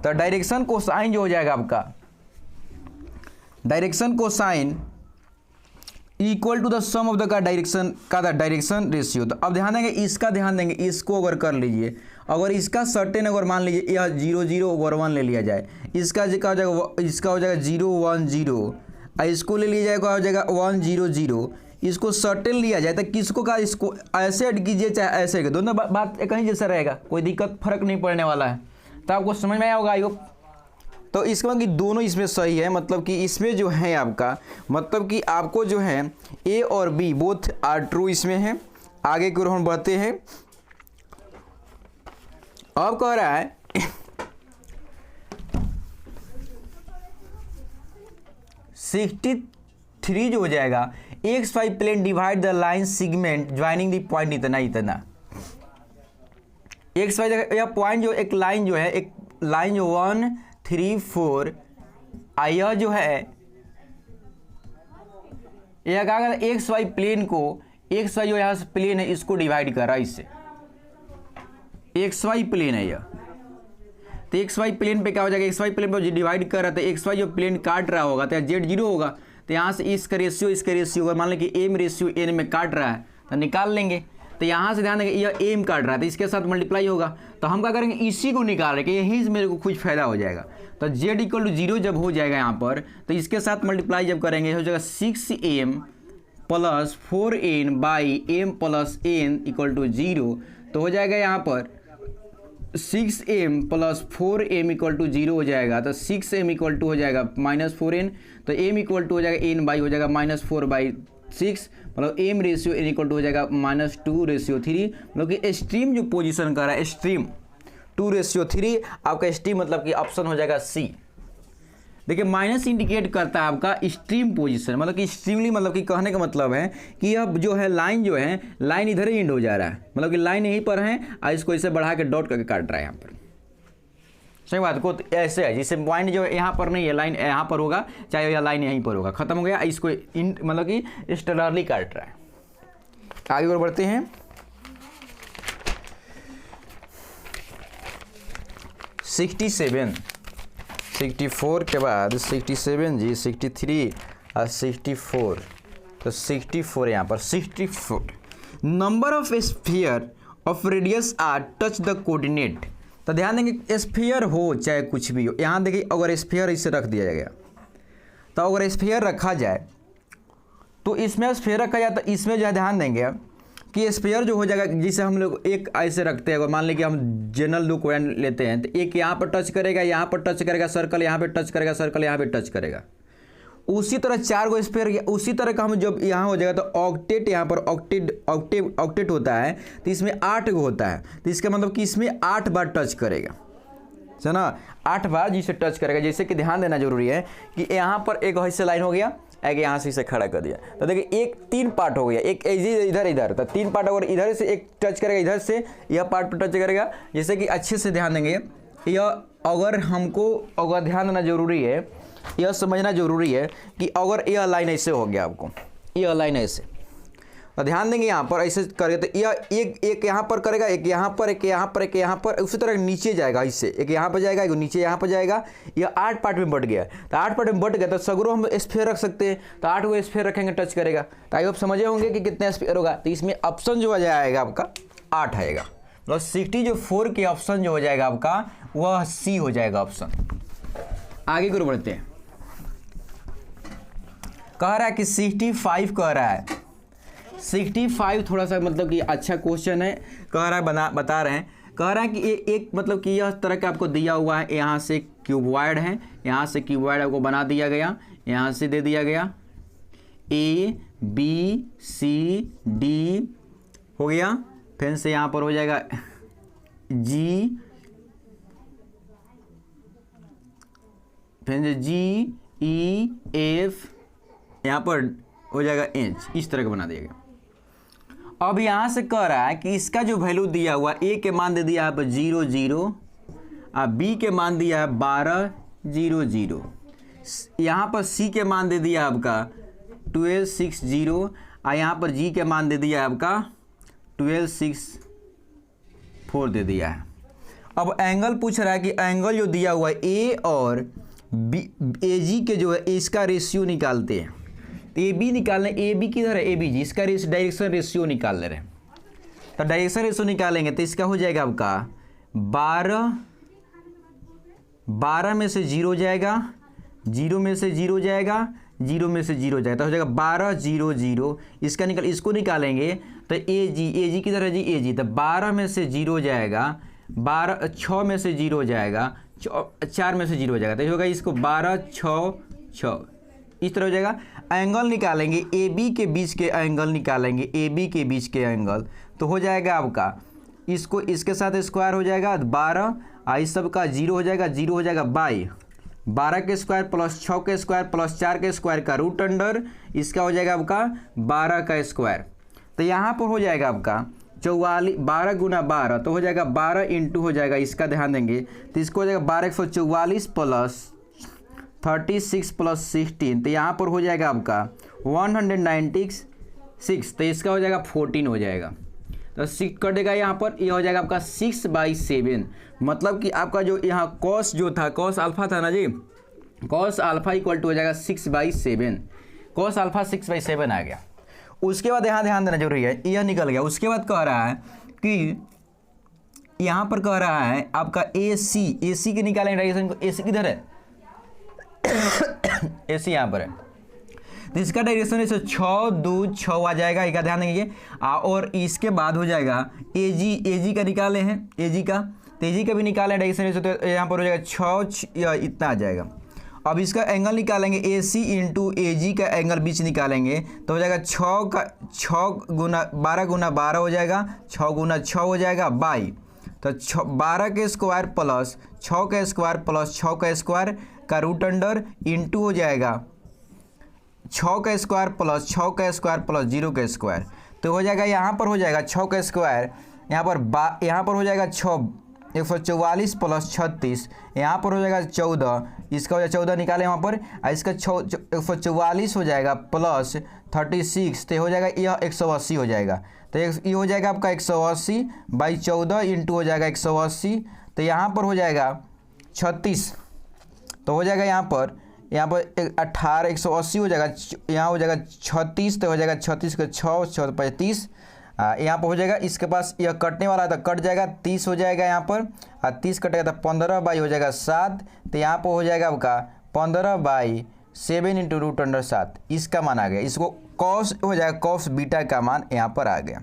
तो डायरेक्शन कोसाइन जो हो जाएगा आपका, direction cosine equal to the sum of the का डायरेक्शन रेशियो। तो अब ध्यान देंगे इसका, ध्यान देंगे इसको अगर कर लीजिए, अगर इसका सर्टेन अगर मान लीजिए यह 0 0 ओवर 1 ले लिया जाए, इसका क्या हो जाएगा, इसका हो जाएगा 0 1 0, इसको ले लिया जाएगा हो जाएगा 1 0 0, इसको सर्टेन लिया जाए तो किसको का, इसको ऐसे ऐड कीजिए चाहे ऐसे, दोनों बात कहीं जैसा रहेगा, कोई दिक्कत फर्क नहीं पड़ने वाला है। तो आपको समझ में आया होगा आई होप। तो इसका मतलब कि दोनों इसमें सही है, मतलब कि इसमें जो है आपका, मतलब कि आपको जो है ए और बी बोथ आर ट्रू इसमें है। आगे की ओर हम बढ़ते हैं। अब कह रहा है 3 जो हो जाएगा X Y plane divide the line segment joining the point इतना इतना एक्स वाई यह पॉइंट जो एक लाइन जो है एक लाइन जो 1 3 4 यह जो है यह क्या कहता है एक्स वाई प्लेन को एक्स वाई जो यहाँ से प्लेन है इसको डिवाइड कर रहा है इससे एक्स वाई प्लेन है यह तो एक्स वाई प्लेन पे क्या हो जाएगा एक्स वाई प्लेन पे डिवाइड कर रहा था एक्स वाई जो प्लेन काट रहा होगा तो जेड 0 होगा तो यहाँ से इसका रेशियो अगर मान लें कि एम रेशियो एन में काट रहा है तो निकाल लेंगे तो यहाँ से ध्यान देंगे यह एम काट रहा है तो इसके साथ मल्टीप्लाई होगा तो हम क्या करेंगे इसी को निकाल रहे कि यही से मेरे को कुछ फायदा हो जाएगा तो जेड इक्वल टू 0 जब हो जाएगा यहाँ पर तो इसके साथ मल्टीप्लाई जब करेंगे हो जाएगा 6m plus 4n by M plus N equal to 0 तो हो जाएगा यहाँ पर 6m plus 4m equal to 0 हो जाएगा तो 6m इक्वल टू हो जाएगा -4n तो m इक्वल टू हो जाएगा n बाई हो जाएगा -4/6 मतलब m ratio n equal to हो जाएगा -2/3 मतलब कि स्ट्रीम जो पोजीशन कर रहा है स्ट्रीम 2/3 आपका स्ट्रीम मतलब कि ऑप्शन हो जाएगा सी। देखिए माइनस इंडिकेट करता है आपका स्ट्रीम पोजीशन मतलब कि स्ट्रीमली मतलब कि कहने का मतलब है कि अब जो है लाइन इधर ही एंड हो जा रहा है मतलब कि लाइन यहीं पर है और इसको इसे बढ़ा के डॉट करके काट रहा है यहाँ पर सही बात को तो ऐसे है जिससे पॉइंट जो है यहाँ पर नहीं है लाइन यहाँ पर होगा चाहे यह लाइन यहीं पर होगा खत्म हो गया इसको मतलब कि स्टेलरली काट रहा है। आगे और बढ़ते हैं 64 के बाद 67 जी 63 और 64 तो 64 यहाँ पर 64 number of sphere of radius R touch the coordinate तो ध्यान देंगे स्फीयर हो चाहे कुछ भी हो यहाँ देखिए अगर स्फीयर इसे रख दिया गया तो अगर स्फीयर रखा जाए तो इसमें स्फीयर रखा जाए तो इसमें जो है ध्यान देंगे कि स्फीयर जो हो जाएगा जिसे हम लोग एक ऐसे रखते हैं अगर मान लें कि हम जनरल दो कोऑर्डिनेट लेते हैं तो एक यहाँ पर टच करेगा यहाँ पर टच करेगा सर्कल यहाँ पे टच करेगा सर्कल यहाँ पे टच करेगा उसी तरह 4 गो स्फीयर उसी तरह का हम जब यहाँ हो जाएगा तो ऑक्टेट यहाँ पर ऑक्टेट होता है तो इसमें 8 गो होता है तो इसका मतलब कि इसमें 8 बार टच करेगा है ना 8 बार जिसे टच करेगा जैसे कि ध्यान देना जरूरी है कि यहाँ पर एक ऐसे लाइन हो गया एक यहाँ से इसे खड़ा कर दिया तो देखिए एक 3 पार्ट हो गया एक इधर तो 3 पार्ट अगर इधर से एक टच करेगा इधर से यह पार्ट पर टच करेगा जैसे कि अच्छे से ध्यान देंगे यह अगर हमको अगर ध्यान देना जरूरी है यह समझना जरूरी है कि अगर यह लाइन ऐसे हो गया आपको यह लाइन ऐसे तो ध्यान देंगे यहाँ पर ऐसे करेगा तो यह एक यहाँ पर करेगा एक यहाँ पर एक यहाँ पर एक यहाँ पर उसी तरह नीचे जाएगा इससे एक यहाँ पर जाएगा एक नीचे यहाँ पर जाएगा यह 8 पार्ट में बट गया तो 8 पार्ट में बट गया तो सगरों हम स्फीयर रख सकते हैं तो 8 गो स्फीयर रखेंगे टच करेगा तो आई आप समझे होंगे कि कितने स्फीयर होगा तो इसमें ऑप्शन जो आ जाएगा आपका 8 आएगा मतलब 64 के ऑप्शन जो हो जाएगा आपका वह सी हो जाएगा ऑप्शन। आगे की ओर बढ़ते हैं कह रहा है कि 65 कह रहा है 65 थोड़ा सा मतलब कि अच्छा क्वेश्चन है कह रहा है बता रहे हैं कह रहा है कि ये एक मतलब कि यह तरह का आपको दिया हुआ है यहाँ से क्यूबॉइड है यहाँ से क्यूबॉइड आपको बना दिया गया यहाँ से दे दिया गया A B C D हो गया फिर से यहाँ पर हो जाएगा G फिर से G E F यहाँ पर हो जाएगा H इस तरह का बना दिया गया। अब यहाँ से कह रहा है कि इसका जो वैल्यू दिया हुआ A के मान दे दिया है पर 0 0 और B के मान दिया है 12 0 0 यहाँ पर C के मान दे दिया आपका 12 6 0 और यहाँ पर G के मान दे दिया आपका 12 6 4 दे दिया है। अब एंगल पूछ रहा है कि एंगल जो दिया हुआ है A और AG के जो है इसका रेशियो निकालते हैं तो ए बी निकालने ए बी किधर है ए बी जी इसका डायरेक्शन रेशियो निकाल ले रहे हैं तो डायरेक्शन रेशियो निकालेंगे तो इसका हो जाएगा आपका 12 में से 0 जाएगा 0 में से 0 जाएगा 0 में से 0 जाएगा तो हो जाएगा 12 0 0 इसको निकालेंगे तो ए जी किधर है जी ए जी तो 12 में से 0 जाएगा 6 में से 0 जाएगा 4 में से 0 जाएगा तो होगा इसको 12 6 6 इस तरह हो जाएगा। एंगल निकालेंगे ए बी के बीच के एंगल निकालेंगे ए बी के बीच के एंगल तो हो जाएगा आपका इसको इसके साथ स्क्वायर हो जाएगा 12 इस सब का 0 हो जाएगा 0 हो जाएगा बाई 12 के स्क्वायर प्लस 6 के स्क्वायर प्लस 4 के स्क्वायर का रूट अंडर इसका हो जाएगा आपका 12 का स्क्वायर। तो यहाँ पर हो जाएगा आपका 44, 12 गुना 12 तो हो जाएगा 12 इंटू हो जाएगा, इसका ध्यान देंगे तो इसको हो जाएगा 12 144 प्लस 36 प्लस 16, तो यहाँ पर हो जाएगा आपका 196, तो इसका हो जाएगा 14 हो जाएगा। तो 6 कटेगा यहाँ पर, यह हो जाएगा आपका 6/7, मतलब कि आपका जो यहाँ कॉस जो था, कॉस अल्फा था ना जी, कॉस अल्फा इक्वल टू हो जाएगा 6/7, कॉस अल्फा 6/7 आ गया। उसके बाद यहाँ ध्यान देना जरूरी है, यह निकल गया। उसके बाद कह रहा है कि यहाँ पर कह रहा है आपका AC के निकालेंगे डायरेक्शन को, AC किधर है AC यहाँ पर है, तो इसका डायरेक्शन इसे 6 2 6 आ जाएगा, इसका ध्यान देंगे। और इसके बाद हो जाएगा AG का निकाले हैं, AG का, तो AG का भी निकालें डायरेक्शन, तो यहाँ पर हो जाएगा 6 इतना आ जाएगा। अब इसका एंगल निकालेंगे AC इंटू AG का एंगल बीच निकालेंगे तो हो जाएगा 6 गुना 12 गुना 12 हो जाएगा, 6 गुना 6 हो जाएगा बाई, तो 12 के स्क्वायर प्लस 6 के स्क्वायर प्लस 6 का स्क्वायर का रूट अंडर इंटू हो जाएगा 6 का स्क्वायर प्लस 6 का स्क्वायर प्लस 0 का स्क्वायर, तो हो जाएगा यहाँ पर हो जाएगा 6 का स्क्वायर, यहाँ पर हो जाएगा 144 प्लस 36, यहाँ पर हो जाएगा 14, इसका हो जाएगा 14 निकाले वहाँ पर, इसका 144 हो जाएगा प्लस 36, तो हो जाएगा यह 180 हो जाएगा। तो ये हो जाएगा आपका 180/14 इंटू हो जाएगा 180, तो यहाँ पर हो जाएगा 36, तो हो जाएगा यहाँ पर 18 180 हो जाएगा, यहाँ हो जाएगा 36, तो हो जाएगा 36 का 6 35, यहाँ पर हो जाएगा, इसके पास यह कटने वाला है तो कट जाएगा, 30 हो जाएगा यहाँ पर, 30 कटेगा तो 15 हो जाएगा 7, तो यहाँ पर हो जाएगा आपका 15/7 इंटू रूट अंडर 7, इसका मान आ गया। इसको कॉस हो जाएगा, कॉस बीटा का मान यहाँ पर आ गया।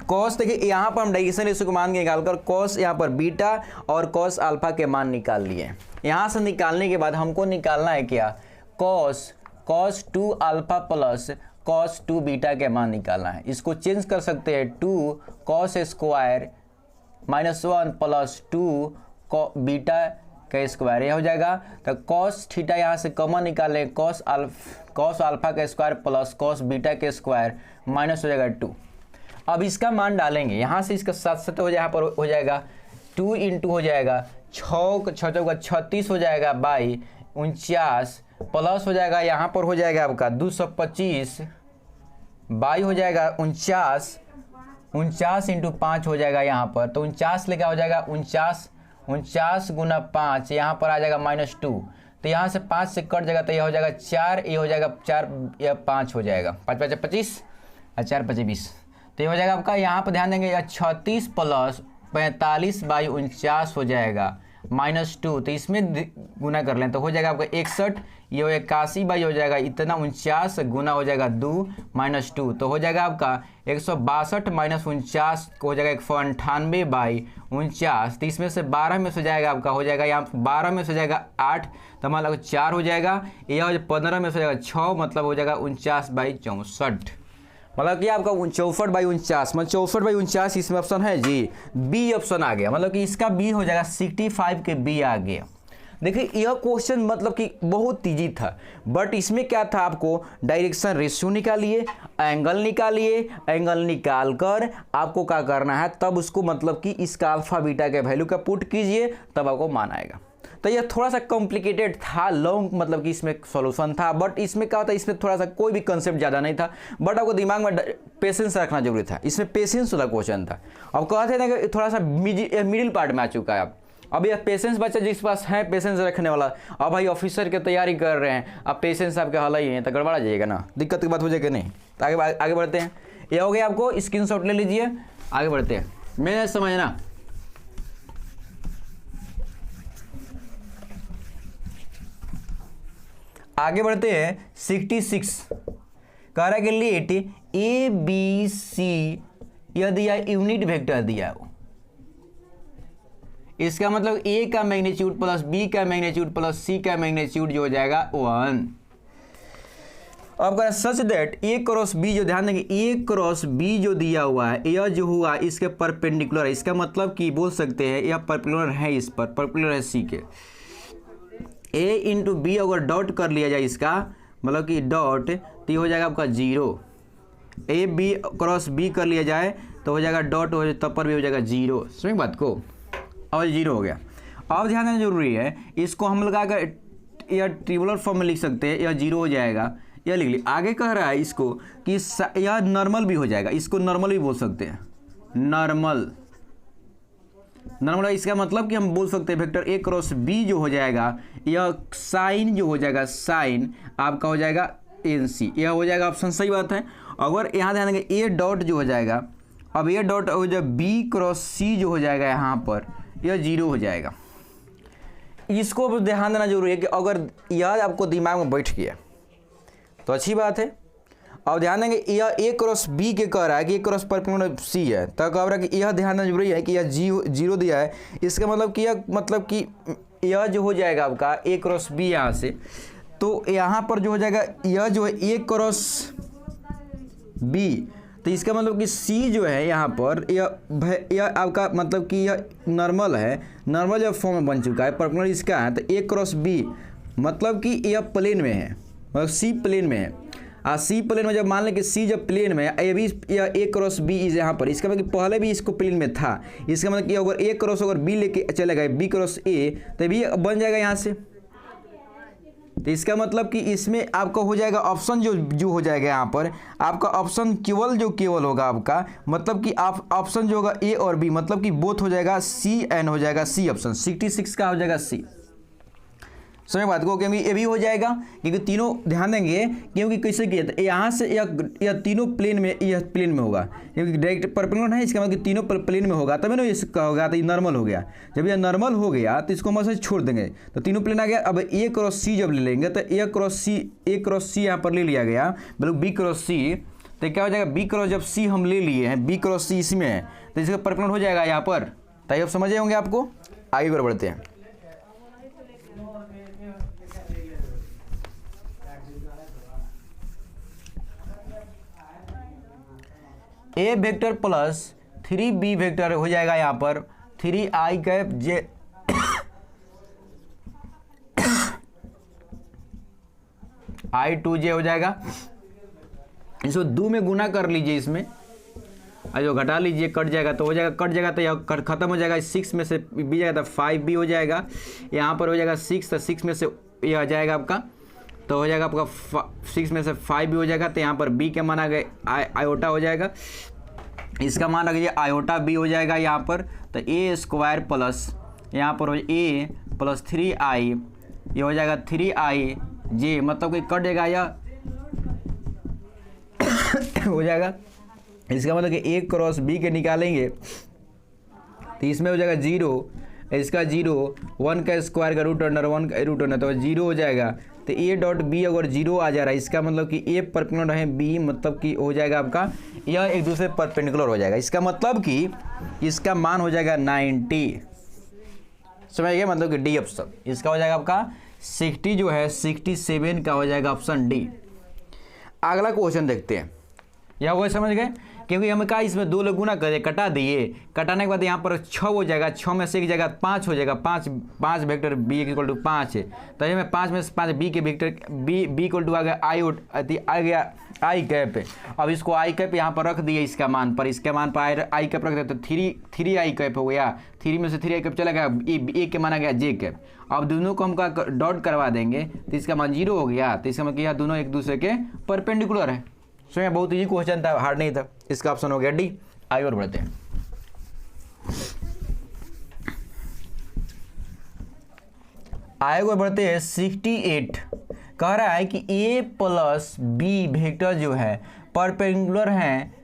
कॉस देखिए यहाँ पर हम डायरेक्शन रेशियो को मान के निकालकर कॉस यहाँ पर बीटा और कॉस अल्फा के मान निकाल लिए। यहाँ से निकालने के बाद हमको निकालना है क्या, cos 2 alpha plus cos 2 beta के मान निकालना है। इसको चेंज कर सकते हैं, 2 कॉस स्क्वायर -1 प्लस 2 बीटा का स्क्वायर, यह हो जाएगा। तो कॉस थीटा यहाँ से कॉमन निकालें, कॉस अल्फा का स्क्वायर प्लस कॉस बीटा के स्क्वायर माइनस हो जाएगा 2। अब इसका मान डालेंगे यहाँ से, इसका साथ हो यहाँ पर हो जाएगा 2 इंटू हो जाएगा 6 36 हो जाएगा बाई 49 प्लस हो जाएगा यहाँ पर हो जाएगा आपका 225 बाई हो जाएगा 49 इंटू 5 हो जाएगा यहाँ पर, तो 49 लेकर हो जाएगा 49 गुना 5, यहाँ पर आ जाएगा -2, तो यहाँ से 5 से कट जाएगा तो यह हो जाएगा 4, ये हो जाएगा 4 या 5 हो जाएगा, 5 5 25 और 4 5 20, तो ये हो जाएगा आपका। यहाँ पर ध्यान देंगे 36 प्लस 45/49 हो जाएगा -2, तो इसमें गुना कर लें तो हो जाएगा आपका 61, ये 81 हो जाएगा इतना 49 गुना हो जाएगा 2 -2, तो हो जाएगा आपका 162 - 49 हो जाएगा 198/49, तो इसमें से 12 में से जाएगा आपका हो जाएगा यहाँ 12 में से जाएगा 8, तो मान लो 4 हो जाएगा, यह 15 में से जाएगा 6, मतलब हो जाएगा 49/64, मतलब कि आपका 64/49, मतलब 64/49 इसमें ऑप्शन है जी, बी ऑप्शन आ गया, मतलब कि इसका बी हो जाएगा 65 के बी आ गया। देखिए यह क्वेश्चन मतलब कि बहुत ईजी था, बट इसमें क्या था, आपको डायरेक्शन रेशियो निकालिए, एंगल निकालिए, एंगल निकाल कर आपको क्या करना है, तब उसको मतलब कि इसका अल्फा बीटा के वैल्यू का पुट कीजिए, तब आपको मान आएगा। तो यह थोड़ा सा कॉम्प्लिकेटेड था, लॉन्ग मतलब कि इसमें सॉल्यूशन था, बट इसमें क्या होता है, इसमें थोड़ा सा कोई भी कंसेप्ट ज़्यादा नहीं था, बट आपको दिमाग में पेशेंस रखना जरूरी था, इसमें पेशेंस वाला क्वेश्चन था। अब कहते हैं ना कि थोड़ा सा मिडिल पार्ट में आ चुका है। अब यह पेशेंस बच्चा जिस पास है पेशेंस रखने वाला, अब भाई ऑफिसर की तैयारी कर रहे हैं, अब पेशेंस आपके हल ही है तो गड़बड़ा जाइएगा ना, दिक्कत की बात हो जाएगी नहीं। तो आगे बढ़ते हैं, यह हो गया, आपको स्क्रीनशॉट ले लीजिए, आगे बढ़ते हैं, मैंने समझना। आगे बढ़ते हैं 66, कह रहा है कि लेट ABC यह दिया यूनिट वेक्टर दिया हो, इसका मतलब A का मैग्नीट्यूड प्लस B का मैग्नीट्यूड प्लस C का मैग्नीट्यूड जो हो जाएगा 1। अब कह such that A cross B, जो ध्यान देंगे A क्रॉस B जो दिया हुआ है, यह जो हुआ इसके परपेंडिकुलर है, इसका मतलब कि बोल सकते हैं यह परपेंडिकुलर है, इस पर परपेंडिकुलर है C के। ए इंटू बी अगर डॉट कर लिया जाए इसका मतलब कि डॉट, तो ये हो जाएगा आपका 0। ए बी क्रॉस बी कर लिया जाए तो हो जाएगा डॉट, हो तब पर भी हो जाएगा 0। समझ बात को, और 0 हो गया। अब ध्यान देना जरूरी है, इसको हम लगा कर या ट्रिबुलर फॉर्म में लिख सकते हैं, या 0 हो जाएगा, या लिख ली। आगे कह रहा है इसको कि यह नॉर्मल भी हो जाएगा, इसको नॉर्मल भी बोल सकते हैं। नॉर्मल इसका मतलब कि हम बोल सकते हैं वेक्टर ए क्रॉस बी जो हो जाएगा, यह साइन जो हो जाएगा, साइन आपका हो जाएगा एनसी, यह हो जाएगा ऑप्शन। सही बात है। अगर यहाँ ध्यान देंगे ए डॉट जो हो जाएगा, अब ए डॉट हो जाए बी क्रॉस सी जो हो जाएगा यहाँ पर, यह 0 हो जाएगा। इसको ध्यान देना जरूरी है कि अगर यह आपको दिमाग में बैठ गया तो अच्छी बात है। अब ध्यान देंगे यह ए क्रॉस बी के कह रहा है कि ए क्रॉस परपेंडिकुलर सी है, तो कह रहा है कि यह ध्यान देना जरूरी है कि यह 0 दिया है। इसका मतलब कि यह जो हो जाएगा आपका ए क्रॉस बी यहाँ से, तो यहाँ पर जो हो जाएगा यह जो है ए क्रॉस बी, तो इसका मतलब कि सी जो है यहाँ पर यह आपका मतलब कि यह नॉर्मल है, नॉर्मल जब फॉर्म में बन चुका है, परपेंडिकुलर इसका है, तो ए क्रॉस बी मतलब कि यह प्लेन में है, मतलब सी प्लेन में है। सी प्लेन में जब मान लें कि सी जब प्लेन में है, ए क्रॉस बी इज यहाँ पर, इसका मतलब कि पहले भी इसको प्लेन में था। इसका मतलब कि अगर ए क्रॉस अगर बी लेके चले गए, बी क्रॉस ए, तो भी बन जाएगा यहाँ से। तो इसका मतलब कि इसमें आपका हो जाएगा ऑप्शन जो हो जाएगा यहाँ पर आपका ऑप्शन केवल होगा आपका, मतलब कि आप ऑप्शन जो होगा ए और बी, मतलब कि बोथ हो जाएगा सी एन हो जाएगा सी ऑप्शन। 66 का हो जाएगा सी। समझ बात को, क्योंकि ये भी हो जाएगा क्योंकि तीनों ध्यान देंगे, क्योंकि कैसे किया था यहाँ से या तीनों प्लेन में, यह प्लेन में होगा क्योंकि डायरेक्ट परपेंडिकुलर है, इसका मतलब कि तीनों प्लेन में होगा, तभी ना इसका होगा, तो ये नॉर्मल हो गया। जब यह नॉर्मल हो गया तो इसको हम ऐसे छोड़ देंगे, तो तीनों प्लेन आ गया। अब ए क्रॉस सी जब ले लेंगे तो ए क्रॉस सी यहाँ पर ले लिया गया, मतलब बी क्रॉस सी, तो क्या हो जाएगा बी क्रॉस जब सी हम ले लिए हैं, बी क्रॉस सी इसमें है, तो इसका परपेंडिकुलर हो जाएगा यहाँ पर। तो अब समझे होंगे आपको। आगे और बढ़ते हैं। ए वेक्टर प्लस 3b वेक्टर हो जाएगा यहाँ पर 3i कैप जे i2j हो जाएगा। इसको 2 में गुना कर लीजिए, इसमें जो घटा लीजिए, कट जाएगा तो हो जाएगा, कट जाएगा तो यह खत्म हो जाएगा। 6 में से b जाएगा तो 5b हो जाएगा। यहाँ पर हो जाएगा 6, तो 6 में से यह आ जाएगा आपका, तो हो जाएगा आपका 6 में से 5 भी हो जाएगा। तो यहाँ पर b के मान आ गए आयोटा हो जाएगा, इसका मान रखिए आयोटा b हो जाएगा यहाँ पर। तो ए स्क्वायर प्लस यहाँ पर हो a प्लस 3i, ये हो जाएगा 3i j, मतलब कि कट जाएगा या हो जाएगा। इसका मतलब कि a क्रॉस b के निकालेंगे तो इसमें हो जाएगा 0, इसका 0, 1 का स्क्वायर का रूट अंडर 1 का रूट अंडर, तो 0 हो जाएगा। तो ए डॉट बी अगर 0 आ जा रहा है, इसका मतलब कि ए परपेंडिकुलर है बी, मतलब कि हो जाएगा आपका यह एक दूसरे परपेंडिकुलर हो जाएगा। इसका मतलब कि इसका मान हो जाएगा 90। समझ गए, मतलब कि डी ऑप्शन इसका हो जाएगा आपका 60 जो है 67 का हो जाएगा ऑप्शन डी। अगला क्वेश्चन देखते हैं। यह वो समझ गए, क्योंकि हम कहा इसमें 2 लोग गुना करें, कटा दिए, कटाने के बाद यहाँ पर 6 हो जाएगा, 6 में से एक जगह 5 हो जाएगा, 5 वेक्टर बी इक्वल टू 5 है। तो ये में 5 में से 5 बी के वेक्टर बी इक्वल टू आ गया आ गया आई कैप। अब इसको आई कैप यहाँ पर रख दिए, इसका मान पर आई कैप रख दिया, तो 3 आई कैप हो गया। 3 में से 3 आई कैप चला गया, ए के मान आ गया जे कैप। अब दोनों को हम डॉट करवा देंगे तो इसका मान 0 हो गया। तो इसका मतलब यह दोनों एक दूसरे के परपेंडिकुलर है। सो यह बहुत ईजी क्वेश्चन था, हार्ड नहीं था। इसका ऑप्शन हो गया डी। आगे और बढ़ते हैं। आगे और बढ़ते हैं 68 कह रहा है कि a प्लस बी वेक्टर जो है परपेंडिकुलर हैं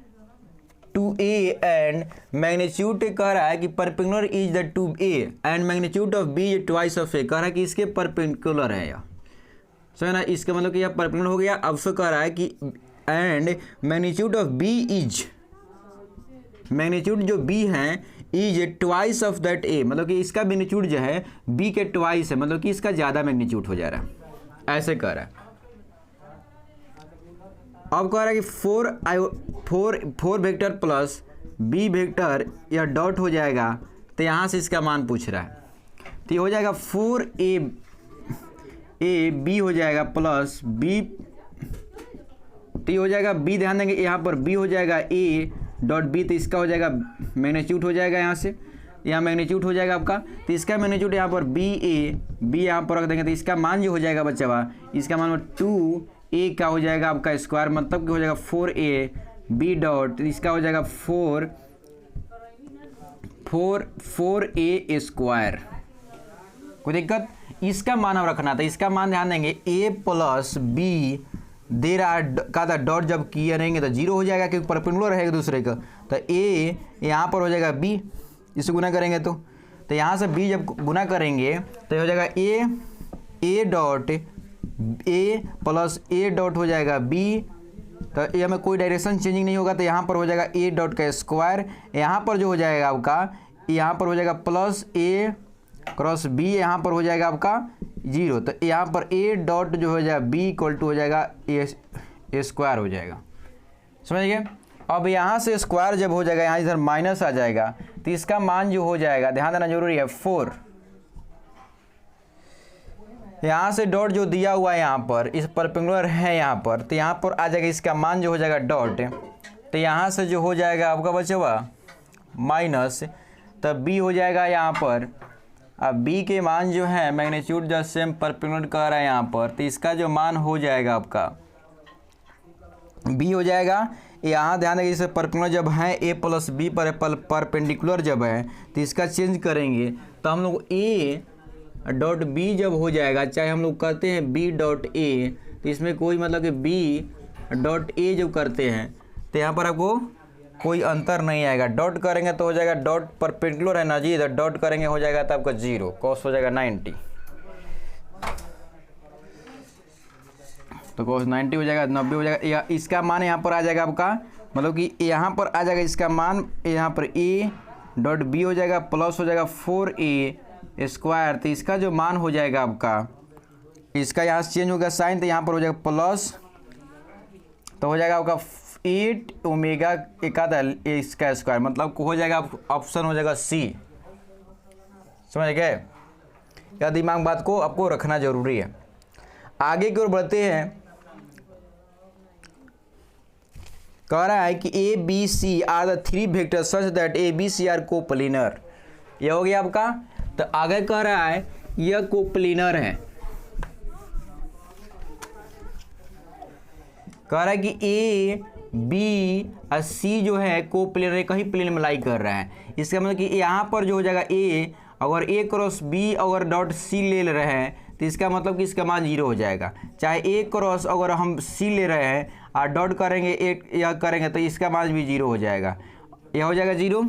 टू ए एंड मैग्नीट्यूड कह रहा है कि perpendicular is the to A and magnitude of B twice of A, कह रहा है कि इसके परपेंडिकुलर है या सो है ना। इसका मतलब कि यह परपेंडिकुलर हो गया। अब सो कह रहा है कि and magnitude of B is, magnitude जो b है is twice of that a, मतलब कि इसका मैग्नीट्यूड जो है b के ट्वाइस है, मतलब कि इसका ज़्यादा मैग्नीट्यूड हो जा रहा है, ऐसे कह रहा है। अब कह रहा है कि 4 वेक्टर प्लस b वेक्टर या डॉट हो जाएगा, तो यहाँ से इसका मान पूछ रहा है। तो ये हो जाएगा 4a ए बी हो जाएगा प्लस बी, तो ये हो जाएगा बी, ध्यान देंगे यहाँ पर बी हो जाएगा ए डॉट बी, तो इसका हो जाएगा मैग्नीट्यूड हो जाएगा यहाँ से, यहाँ मैग्नीट्यूड हो जाएगा आपका, तो इसका मैग्नीट्यूड यहाँ पर बी ए, बी यहाँ पर रख देंगे, तो इसका मान जो हो जाएगा बच्चा इसका मान 2a का हो जाएगा आपका स्क्वायर, मतलब कि हो जाएगा 4a बी डॉट, इसका हो जाएगा 4a स्क्वायर। कोई दिक्कत? इसका मान हम रखना था, इसका मान ध्यान देंगे a प्लस बी दे रहा का था डॉट, जब किए रहेंगे तो जीरो हो जाएगा क्योंकि परपेंडिकुलर रहेगा दूसरे का, तो a यहाँ पर हो जाएगा b, इससे गुना करेंगे तो यहाँ से b जब गुना करेंगे तो हो जाएगा a dot a plus a dot हो जाएगा b, तो ये हमें कोई डायरेक्शन चेंजिंग नहीं होगा, तो यहाँ पर हो जाएगा a डॉट का स्क्वायर, यहाँ पर जो हो जाएगा आपका यहाँ पर हो जाएगा प्लस a क्रॉस b, यहाँ पर हो जाएगा आपका जीरो, तो यहाँ पर a डॉट जो हो जाएगा b इक्वल टू हो जाएगा a स्क्वायर हो जाएगा। समझ गए? अब यहाँ से स्क्वायर जब हो जाएगा, यहाँ इधर माइनस आ जाएगा, तो इसका मान जो हो जाएगा ध्यान देना जरूरी है 4, यहाँ से डॉट जो दिया हुआ है यहाँ पर इस परपेंडिकुलर है यहाँ पर, तो यहाँ पर आ जाएगा इसका मान जो हो जाएगा डॉट, तो यहाँ से जो हो जाएगा आपका बचा हुआ माइनस, तब b हो जाएगा यहाँ पर, अब b के मान जो है मैग्नीट्यूड जब सेम परपेंडिकुलर कर रहा है यहाँ पर, तो इसका जो मान हो जाएगा आपका b हो जाएगा, यहाँ ध्यान देंगे इसे परपेंडिकुलर जब है a प्लस बी पर परपेंडिकुलर जब है तो इसका चेंज करेंगे, तो हम लोग a डॉट बी जब हो जाएगा, चाहे हम लोग करते हैं b डॉट a, तो इसमें कोई मतलब कि b डॉट a जब करते हैं तो यहाँ पर आपको कोई अंतर नहीं आएगा, डॉट करेंगे तो हो जाएगा डॉट परपेंडिकुलर है ना जी, तो डॉट करेंगे हो जाएगा तो आपका 0, कॉस हो जाएगा 90, तो कॉस 90 हो जाएगा, 90 हो जाएगा, या इसका मान यहाँ पर आ जाएगा आपका, मतलब कि यहाँ पर आ जाएगा इसका मान, यहाँ पर a डॉट बी हो जाएगा प्लस हो जाएगा 4a स्क्वायर, तो इसका जो मान हो जाएगा आपका, इसका यहाँ से चेंज होगा साइन, तो यहाँ पर हो जाएगा प्लस, तो हो जाएगा आपका 8 ओमेगा एकाधा इसका स्क्वायर, मतलब हो जाएगा ऑप्शन हो जाएगा सी। समझ गए? या दिमाग बात को आपको रखना जरूरी है। आगे की ओर बढ़ते हैं, कह रहा है कि A B C are the 3 vector such that A B C are coplanar, ये हो गया आपका। तो आगे कह रहा है यह कोप्लेनर है, कह रहा है कि ए बी और सी जो है कोप्लेनर कहीं प्लेन में लाई कर रहा है, इसका मतलब कि यहाँ पर जो हो जाएगा ए, अगर ए क्रॉस बी अगर डॉट सी ले रहे हैं तो इसका मतलब कि इसका मान 0 हो जाएगा। चाहे ए क्रॉस अगर हम सी ले रहे हैं और डॉट करेंगे ए या करेंगे तो इसका मान भी 0 हो जाएगा, यह हो जाएगा 0।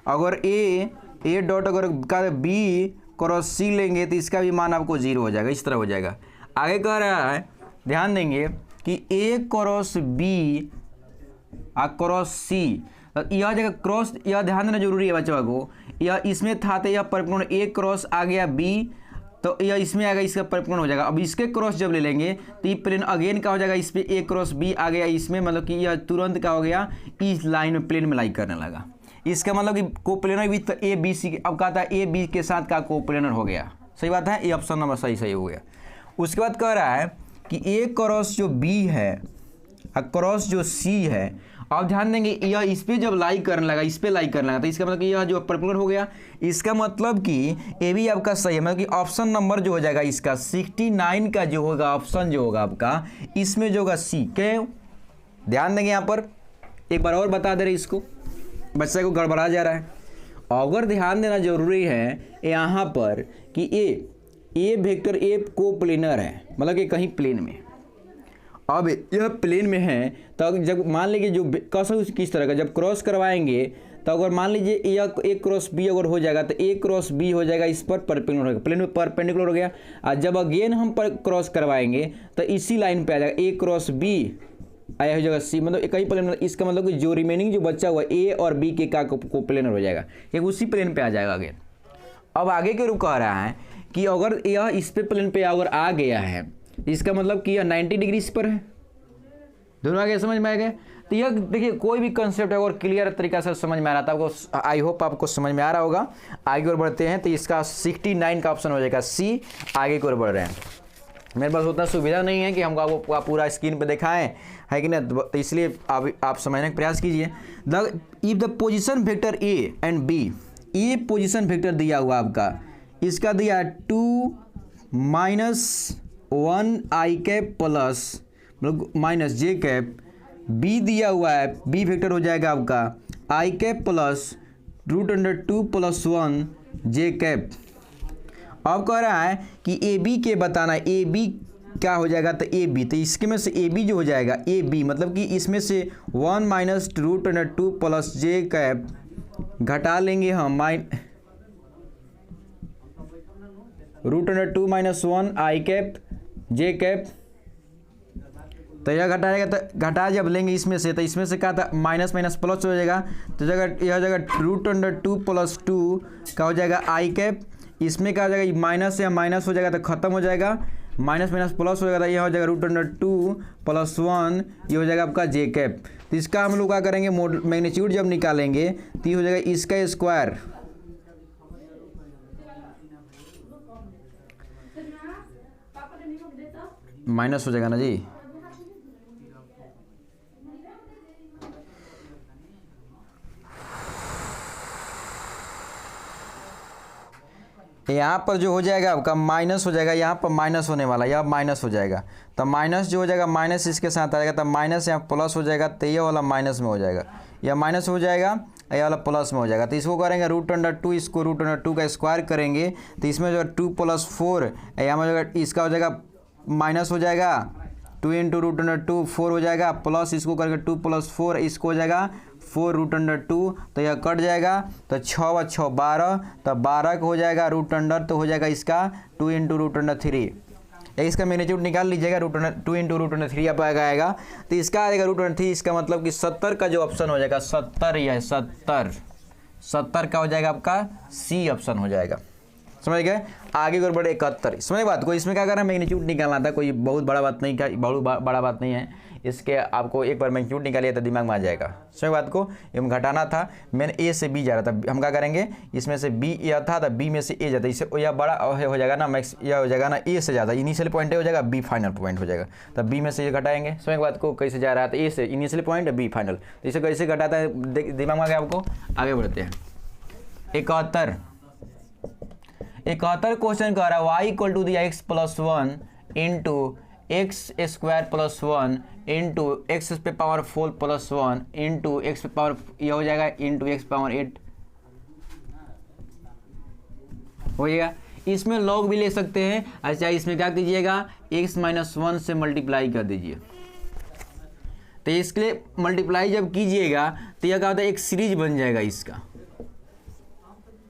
अगर ए डॉट अगर का बी क्रॉस सी लेंगे तो इसका भी मान आपको 0 हो जाएगा, इस तरह हो जाएगा। आगे कह रहा है, ध्यान देंगे कि ए क्रॉस बी और क्रॉस सी, यह जगह क्रॉस, यह ध्यान देना जरूरी है बच्चों को, यह इसमें था तो यह परपेंडिकुलर ए क्रॉस आ गया बी, तो यह इसमें आएगा, इसका परपेंडिकुलर हो जाएगा। अब इसके क्रॉस जब ले लेंगे तो ये प्लेन अगेन का हो जाएगा, इस पर ए क्रॉस बी आ गया इसमें, मतलब कि यह तुरंत का हो गया इस लाइन में प्लेन में लाई करने लगा। इसका मतलब कि coplanar with A B C, अब कहा था ए बी के साथ का कोप्लेनर हो गया। सही बात है, ये ऑप्शन नंबर सही हो गया। उसके बाद कह रहा है कि ए क्रॉस जो बी है और क्रॉस जो सी है, अब ध्यान देंगे यह इस पे जब लाई करने लगा, इस पे लाई करने लगा, तो इसका मतलब कि यह जो परपेंडिकुलर हो गया, इसका मतलब कि ए भी आपका सही है, मतलब कि ऑप्शन नंबर जो हो जाएगा इसका 69 का जो होगा ऑप्शन जो होगा आपका, इसमें जो होगा सी। क्यों? ध्यान देंगे यहाँ पर एक बार और बता दे रहे, इसको बच्चे को गड़बड़ा जा रहा है। अगर ध्यान देना जरूरी है यहाँ पर कि ए वेक्टर ए कोप्लेनर है, मतलब कि कहीं प्लेन में, अब यह प्लेन में है, तो जब मान लीजिए जो कैसा किस तरह का जब क्रॉस करवाएंगे, तो अगर मान लीजिए यह ए क्रॉस बी अगर हो जाएगा तो ए क्रॉस बी हो जाएगा, इस पर परपेंडिकुलर होगा, प्लेन में परपेंडिकुलर हो गया। और जब अगेन हम पर क्रॉस करवाएंगे तो इसी लाइन पे आ जाएगा, ए क्रॉस बी आया हो जाएगा सी, मतलब कहीं प्लेन, इसका मतलब कि जो रिमेनिंग जो बच्चा हुआ ए और बी के का कोप्लेनर हो जाएगा, एक उसी प्लेन पे आ जाएगा अगेन। अब आगे के रूप कह रहा है कि अगर यह इस पे प्लेन पे अगर आ गया है, इसका मतलब कि यह 90 डिग्री इस पर है। दोनों आगे समझ में आ गए? तो यह देखिए कोई भी कंसेप्ट अगर क्लियर तरीका से समझ में आ रहा था आपको, आई होप आपको समझ में आ रहा होगा। आगे और बढ़ते हैं, तो इसका 69 का ऑप्शन हो जाएगा सी। आगे की ओर बढ़ रहे हैं, मेरे पास उतना सुविधा नहीं है कि हमको आपको पूरा स्क्रीन पे दिखाएं, है कि ना, तो इसलिए आप समझने का प्रयास कीजिए। If the position vector A and B, ये पोजीशन वेक्टर दिया हुआ आपका, इसका दिया 2 - 1 i कैप प्लस मतलब माइनस जे कैप, बी दिया हुआ है, बी वेक्टर हो जाएगा आपका i cap plus √2 + 1 J cap. अब कह रहा है कि ए बी के बताना, ए बी क्या हो जाएगा, तो ए बी, तो इसके में से ए बी जो हो जाएगा ए बी मतलब कि इसमें से 1 - √2 + जे कैप घटा लेंगे हम √2 - 1 i कैप जे कैप, तो यह घटाएगा, तो घटा जब लेंगे इसमें से, तो इसमें से क्या था माइनस माइनस प्लस हो जाएगा, तो जगह यह जगह √2 + 2 का हो जाएगा आई कैप, इसमें क्या हो जाएगा माइनस या माइनस हो जाएगा तो खत्म हो जाएगा, माइनस माइनस प्लस हो जाएगा, तो यह हो जाएगा √2 + 1, ये हो जाएगा आपका जे कैप। तो इसका हम लोग क्या करेंगे मैग्नीट्यूड जब निकालेंगे तो ये हो जाएगा इसका स्क्वायर माइनस हो जाएगा ना जी, यहाँ पर जो हो जाएगा आपका माइनस हो जाएगा, यहाँ पर माइनस होने वाला, यह माइनस हो जाएगा, तो माइनस जो हो जाएगा माइनस इसके साथ आ जाएगा, तो माइनस यहाँ प्लस हो जाएगा, तो ये वाला माइनस में हो जाएगा, यह माइनस हो जाएगा, ये वाला प्लस में हो जाएगा। तो इसको करेंगे √2, इसको √2 का स्क्वायर करेंगे, तो इसमें जो है 2 + 4, यहाँ में जो इसका हो जाएगा माइनस हो जाएगा, 2 × √2 4 हो जाएगा, प्लस इसको करके 2 + 4 इसको हो जाएगा 4 √2, तो यह कट जाएगा, तो 6 व 6 12, तो 12 का हो जाएगा √, तो हो जाएगा इसका 2 × √3, इसका मैग्नीट्यूड निकाल लीजिएगा, 2 × √3 आप आएगा, तो इसका आएगा √3, इसका मतलब कि 70 का जो ऑप्शन हो जाएगा 70, यह 70 का हो जाएगा आपका सी ऑप्शन हो जाएगा, समझ गए। आगे और बढ़े 71, समझ बात को, इसमें क्या करना है मैग्नीट्यूड निकालना था, कोई बहुत बड़ा बात नहीं, बहुत बड़ा बात नहीं है, इसके आपको एक बार मैग्नीट्यूड निकालिए तो दिमाग में आ जाएगा, समझ बात को। हम घटाना था, मैंने ए से बी जा रहा था, हम क्या करेंगे इसमें से बी यह था, तो बी में से ए जाता है, इससे यह बड़ा हो जाएगा ना, मैक्स यह हो जाएगा ना ए से ज़्यादा, इनिशियल पॉइंट हो जाएगा, बी फाइनल पॉइंट हो जाएगा, तो बी में से ये घटाएंगे, समझ बात को, कैसे जा रहा था ए से इनिशियल पॉइंट बी फाइनल, तो इसे कैसे घटाता है दिमाग में आ गया आपको। आगे बढ़ते हैं 71 क्वेश्चन कह रहा है y = x + 1 × x² + 1 × x⁴ + 1 × x यह हो जाएगा x⁴ हो जाएगा। इसमें लॉग भी ले सकते हैं, अच्छा इसमें क्या कीजिएगा x - 1 से मल्टीप्लाई कर दीजिए, तो इसके लिए मल्टीप्लाई जब कीजिएगा तो यह क्या होता है एक सीरीज बन जाएगा, इसका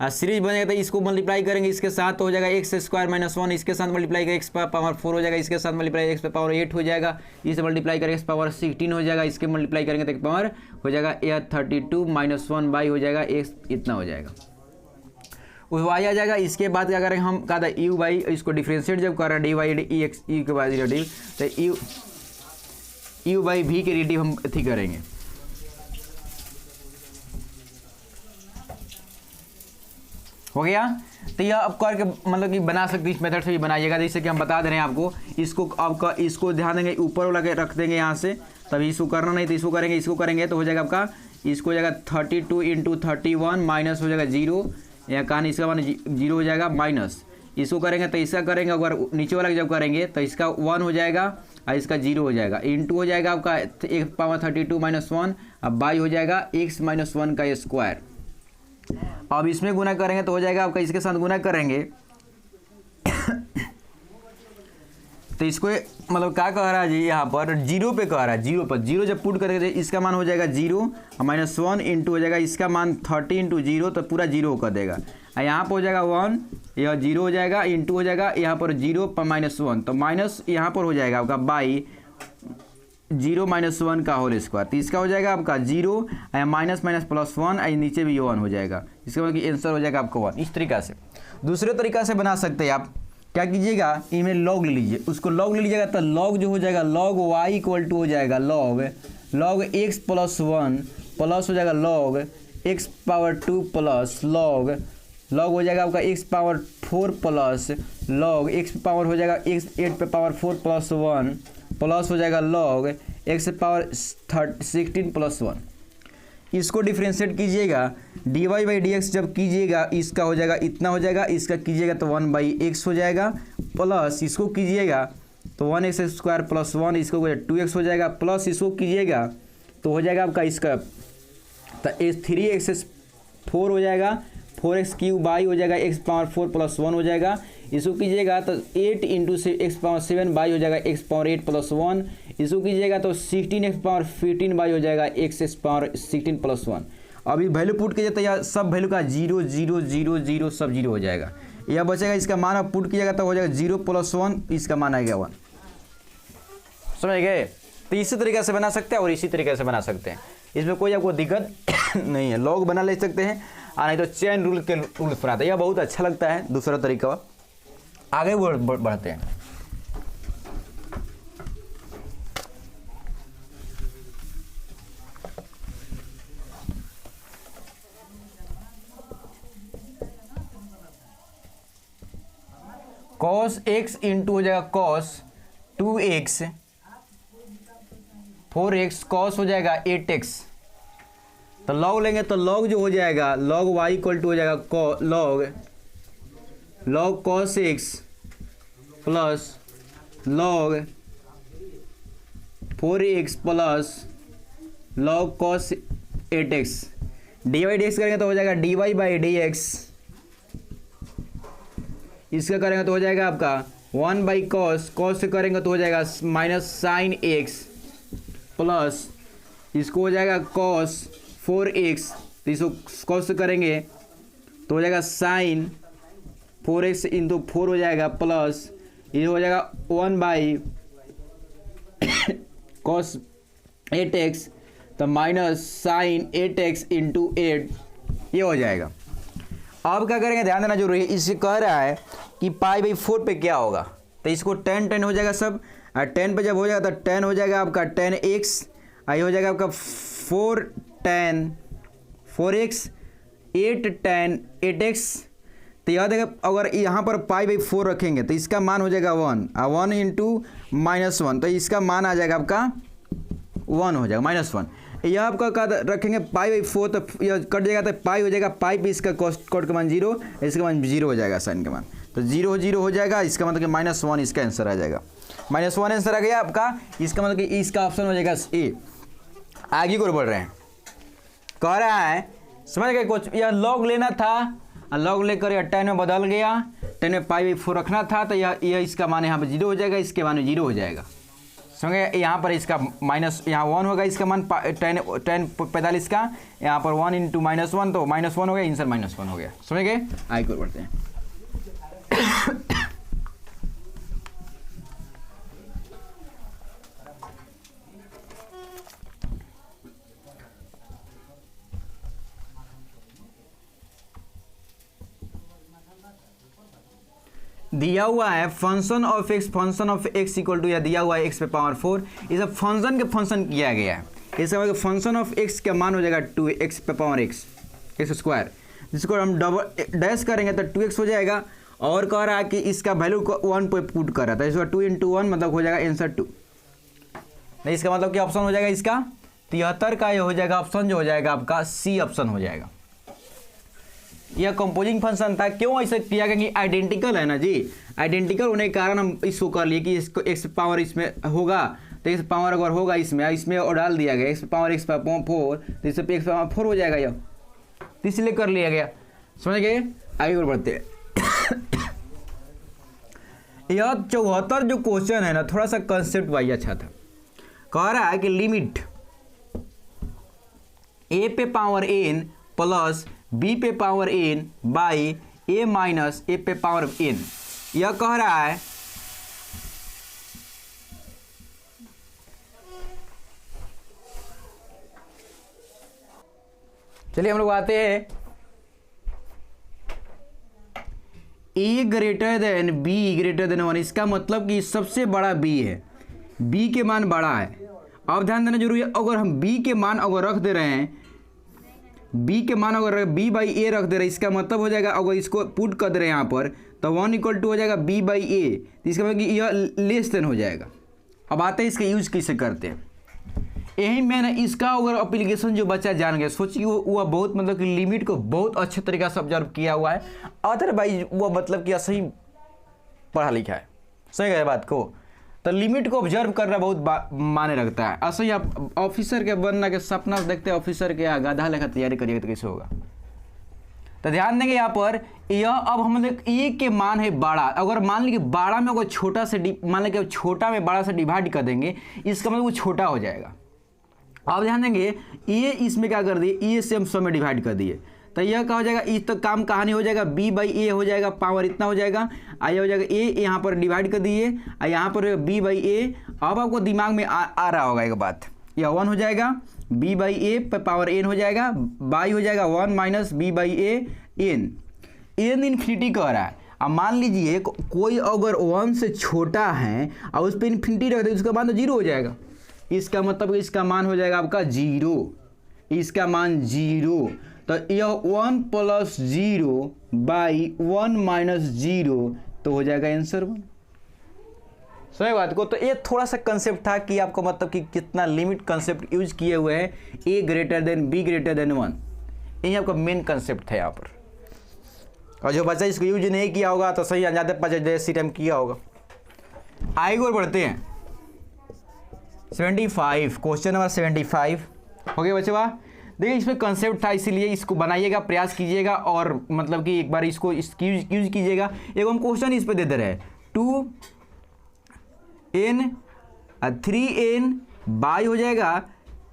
सीरीज बनेगा, तो इसको मल्टीप्लाई करेंगे इसके साथ, तो हो जाएगा x² - 1, इसके साथ मल्टीप्लाई करेंगे x⁴ हो जाएगा, इसके साथ मल्टीप्लाई x⁴ हो जाएगा, इसे मल्टीप्लाई करेंगे x⁴ हो जाएगा, इसके मल्टीप्लाई करेंगे तो x हो जाएगा यह 32 - 1 हो जाएगा x, इतना हो जाएगा, उस y आ जाएगा। इसके बाद क्या करेंगे हम, कहा था u बाई, इसको डिफ्रेंशिएट जब कर रहे हैं dy/dx u के बाद रिलेटिव, तो u/v के रिलेटिव हम अथी करेंगे, हो गया। तो यह आप करके मतलब कि बना सकते, इस मेथड से भी बनाइएगा, जैसे कि हम बता दे रहे हैं आपको, इसको आपका इसको ध्यान देंगे ऊपर वाला के रख देंगे यहाँ से, तभी इसको करना नहीं तो इसको करेंगे तो हो जाएगा आपका, इसको हो जाएगा 32 × 31 माइनस हो जाएगा 0, यहाँ कहानी इसका मान 0 हो जाएगा, माइनस इसको करेंगे तो इसका करेंगे, अगर नीचे वाला जब करेंगे तो इसका 1 हो जाएगा और इसका 0 हो जाएगा, इंटू हो जाएगा आपका x⁴ - 1, अब बाई हो जाएगा x - 1 का स्क्वायर। अब इसमें गुना करेंगे तो हो जाएगा आपका, इसके साथ गुना करेंगे तो इसको मतलब क्या कह रहा है जी, यहाँ पर 0 पे कह रहा है, 0 पर 0 जब पुट करेंगे इसका मान हो जाएगा 0 -1 इंटू हो जाएगा इसका मान 30 × 0, तो पूरा 0 कर देगा, और यहाँ पर हो जाएगा 1, यह 0 हो जाएगा, इंटू हो जाएगा यहाँ पर 0 पर -1, तो माइनस यहाँ पर हो जाएगा आपका बाई 0 - 1 का होल स्क्वायर, तो इसका हो जाएगा आपका 0 माइनस +1 और नीचे भी 1 हो जाएगा, इसका मतलब कि आंसर हो जाएगा आपका 1। इस तरीका से, दूसरे तरीका से बना सकते हैं आप, क्या कीजिएगा इनमें लॉग ले लीजिए, उसको लॉग ले लीजिएगा तो लॉग जो हो जाएगा लॉग y = हो जाएगा लॉग x + 1 प्लस हो जाएगा लॉग x⁴ प्लस लॉग हो जाएगा आपका x power 4 plus log x power हो जाएगा x 8 पे पावर 4 प्लस 1 प्लस हो जाएगा लॉग x पावर 16 प्लस 1। इसको डिफ्रेंशिएट कीजिएगा, dy बाई डी एक्स जब कीजिएगा इसका हो जाएगा इतना हो जाएगा, इसका कीजिएगा तो 1 बाई एक्स हो जाएगा, प्लस इसको कीजिएगा तो 1x स्क्वायर प्लस 1 इसको 2x हो जाएगा, प्लस इसको कीजिएगा तो हो जाएगा आपका इसका तो 3x 4 हो जाएगा, 4x क्यूब बाई हो जाएगा x पावर 4 प्लस 1 हो जाएगा, इसको कीजिएगा तो 8 इंटू x पावर 7 बाई हो जाएगा x पावर 8 प्लस 1, इसको कीजिएगा तो 16x पावर 15 बाई हो जाएगा x पावर 16 प्लस 1। अभी वैल्यू पुट कीजिए तो यह सब वैल्यू का 0 0 0 0 सब 0 हो जाएगा, यह बचेगा इसका मान आप पुट कीजिएगा तो हो जाएगा 0 प्लस 1, इसका मान आएगा 1। समझ गए? तो इसी तरीके से बना सकते हैं और इसी तरीके से बना सकते हैं, इसमें कोई आपको दिक्कत नहीं है। लॉग बना ले सकते हैं और नहीं तो चेन रूल के रूल पर आता है, यह बहुत अच्छा लगता है दूसरा तरीका। आगे बढ़ते हैं। cos x इंटू हो जाएगा cos 2x 4x cos हो जाएगा 8x, तो लॉग लेंगे तो लॉग जो हो जाएगा लॉग y इक्वल टू हो जाएगा log cos x plus log 4x plus log cos 8x, dy by D x करेंगे तो हो जाएगा dy बाई डी एक्स, इसका करेंगे तो हो जाएगा आपका 1 बाई कॉस, कॉस से करेंगे तो हो जाएगा माइनस साइन एक्स, प्लस इसको हो जाएगा कॉस 4x, तो इसको कॉस से करेंगे तो हो जाएगा साइन 4x इंटू 4 हो जाएगा, प्लस ये हो जाएगा 1 बाई कॉस 8x, तो माइनस साइन 8x इंटू 8 ये हो जाएगा। अब क्या करेंगे ध्यान देना जरूरी है, इससे कह रहा है कि पाई बाई 4 पे क्या होगा, तो इसको 10 10 हो जाएगा सब, और 10 पे जब हो जाएगा तो 10 हो जाएगा आपका 10x, आई हो जाएगा आपका 4 10 4x 8 10 8x। तो याद है अगर यहाँ पर पाई बाई 4 रखेंगे तो इसका मान हो जाएगा 1, 1 इंटू -1, तो इसका मान आ जाएगा आपका 1 हो जाएगा -1। यह आपका का रखेंगे पाई बाई 4 तो यह कट जाएगा तो पाई हो जाएगा, पाई पे इसका कोड का मान 0, इसका मान 0 हो जाएगा साइन का मान, तो 0 0 हो जाएगा, इसका मतलब कि -1 इसका आंसर आ जाएगा, -1 आंसर आ गया आपका। इसका मतलब कि इसका ऑप्शन हो जाएगा ए। आगे को बढ़ रहे हैं, कह रहा है समझ गए कुछ, यह लॉग लेना था, लॉग लेकर यह 10 में बदल गया, 10 में पाई बाई 4 रखना था, तो यह इसका मान यहाँ पर 0 हो जाएगा, इसके मान 0 हो जाएगा। समझे? यहाँ पर इसका माइनस यहाँ 1 होगा, इसका मान 10 45 का, यहाँ पर 1 इंटू -1 तो -1 हो गया, आंसर -1 हो गया। समझ गए? आगे को बढ़ते हैं। दिया हुआ है function of x equal to, या दिया हुआ है x पे पावर 4, ये सब फंक्शन के फंक्शन किया गया है, इसका मतलब फंक्शन ऑफ x का मान हो जाएगा 2x पे पावर x स्क्वायर, जिसको हम डबल डैश करेंगे तो 2x हो जाएगा, और कह रहा है कि इसका वैल्यू को 1 पे पुट कर रहा था, इसका 2 इंटू 1 मतलब हो जाएगा आंसर 2, नहीं इसका मतलब क्या ऑप्शन हो जाएगा इसका 73 का, ये हो जाएगा ऑप्शन जो हो जाएगा आपका सी ऑप्शन हो जाएगा। यह कंपोजिंग फंक्शन था, क्यों ऐसा किया गया कि आइडेंटिकल है ना जी, आइडेंटिकल होने के कारण हम इसको कर लिए कि इसको x पावर इसमें होगा, तो x पावर अगर होगा इसमें और डाल दिया गया x पावर x पावर 4, तो इससे x पावर 4 हो जाएगा, यह तो इसलिए कर लिया गया। समझ गए? आगे और बढ़ते हैं। यह 74 जो क्वेश्चन है ना, थोड़ा सा कंसेप्ट वाइज अच्छा था। कह रहा है कि लिमिट a पे पावर n प्लस b पे power n by a minus a पे पावर n, यह कह रहा है चलिए हम लोग आते हैं a greater than b greater than 1, इसका मतलब कि सबसे बड़ा b है, b के मान बड़ा है। अब ध्यान देना जरूरी है, अगर हम b के मान अगर रख दे रहे हैं बी के मान अगर बी बाई ए रख दे रहे, इसका मतलब हो जाएगा अगर इसको पुट कर दे रहे हैं यहाँ पर तो 1 इक्वल टू हो जाएगा बी बाई ए, इसका मतलब कि यह लेस देन हो जाएगा। अब आते हैं इसका यूज कैसे करते हैं। यही मैंने इसका अगर एप्लीकेशन जो बच्चा जान गया, सोचिए वो बहुत मतलब कि लिमिट को बहुत अच्छे तरीके से ऑब्जर्व किया हुआ है, अदरवाइज वो मतलब कि सही पढ़ा लिखा है, सही है बात को, तो लिमिट को ऑब्जर्व करना बहुत माने रखता है। ऐसे ही आप ऑफिसर के बनना के सपना देखते हैं, ऑफिसर के गधा लेखा तैयारी करिएगा तो कैसे होगा। तो ध्यान देंगे यहाँ पर यह अब हम लोग ए के मान है बड़ा, अगर मान लीजिए बड़ा में अगर छोटा से मान लीजिए छोटा में बड़ा से डिवाइड कर देंगे, इसका मतलब वो छोटा हो जाएगा। अब ध्यान देंगे ए इसमें क्या कर दिए, ए से हम 100 में डिवाइड कर दिए, तो यह क्या हो जाएगा, इस तो काम कहानी हो जाएगा बी बाई ए हो जाएगा, पावर इतना हो जाएगा, आया हो जाएगा ए यहाँ पर डिवाइड कर दिए, यहाँ पर बी बाई ए। अब आपको दिमाग में आ रहा होगा एक बात, यह 1 हो जाएगा, बी बाई ए पर पावर एन हो जाएगा, बाई हो जाएगा 1 minus B by A N, N infinity कह रहा है। अब मान लीजिए कोई अगर 1 से छोटा है और उस पर इन्फिनिटी रख दे, उसका मान तो 0 हो जाएगा, इसका मतलब इसका मान हो जाएगा आपका 0, इसका मान 0, तो यह 1 प्लस 0 बाई 1 माइनस 0 तो हो जाएगा आंसर 1। सही बात को, तो ये थोड़ा सा कंसेप्ट था कि आपको मतलब कि कितना लिमिट कंसेप्ट यूज किए हुए हैं, A greater than B greater than 1, यही आपका मेन कंसेप्ट है यहाँ पर। और जो बच्चा इसको यूज नहीं किया होगा तो सही अंदाजे 50 टाइम किया होगा। आगे और बढ़ते हैं 75, क्वेश्चन नंबर 75 हो गया बच्चे। वाह, देखिए इसमें कंसेप्ट था, इसीलिए इसको बनाइएगा, प्रयास कीजिएगा और मतलब कि एक बार इसको यूज कीजिएगा। एक हम क्वेश्चन इस पे दे दे रहे हैं 2n 3n बाई हो जाएगा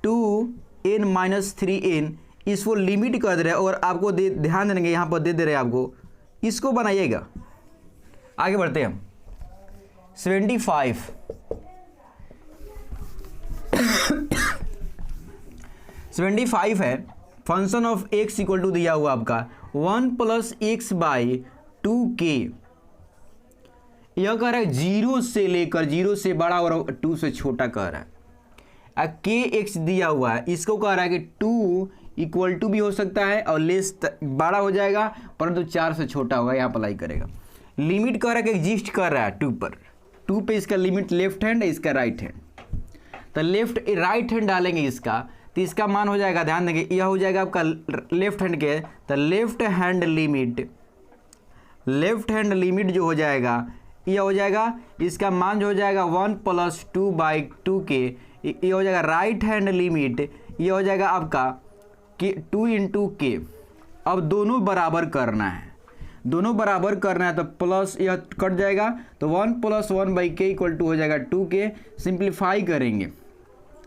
2n माइनस 3n, इसको लिमिट कर दे रहे हैं और आपको ध्यान देंगे यहाँ पर दे दे रहे हैं आपको, इसको बनाइएगा। आगे बढ़ते हैं हम 75 है, function of x equal to दिया हुआ आपका 1 प्लस एक्स बाई 2k, यह कह रहा है 0 से लेकर 0 से बड़ा और 2 से छोटा कह रहा है। के एक्स दिया हुआ है, इसको कह रहा है कि 2 इक्वल टू भी हो सकता है और लेस बड़ा हो जाएगा परंतु 4 से छोटा होगा, यहाँ अप्लाई करेगा। लिमिट कह रहा है कि एग्जिस्ट कर रहा है 2 पर, 2 पे इसका लिमिट लेफ्ट हैंड है, इसका राइट हैंड, तो राइट हैंड डालेंगे इसका, तो इसका मान हो जाएगा, ध्यान देंगे यह हो जाएगा आपका लेफ्ट हैंड के, तो लेफ्ट हैंड लिमिट जो हो जाएगा यह हो जाएगा, इसका मान जो हो जाएगा 1 प्लस 2 बाई 2k, ये हो जाएगा राइट हैंड लिमिट, ये हो जाएगा आपका 2 इंटू के। अब दोनों बराबर करना है, तो प्लस यह कट जाएगा, तो 1 प्लस 1 बाई के इक्वल टू हो जाएगा 2k, सिंप्लीफाई करेंगे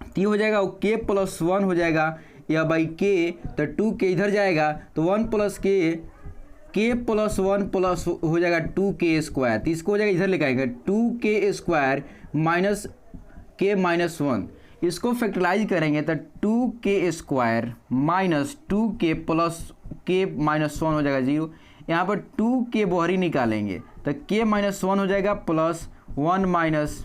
तो ये हो जाएगा k प्लस 1 हो जाएगा या बाई के, तो 2k इधर जाएगा तो 1 प्लस k प्लस 1 प्लस हो जाएगा 2k स्क्वायर, तो इसको हो जाएगा इधर लेकर आएंगे 2k square minus k minus 1, इसको फैक्टराइज करेंगे तो 2k square minus 2k plus k minus 1 हो जाएगा 0, यहाँ पर 2k बाहरी निकालेंगे तो k माइनस 1 हो जाएगा प्लस 1 माइनस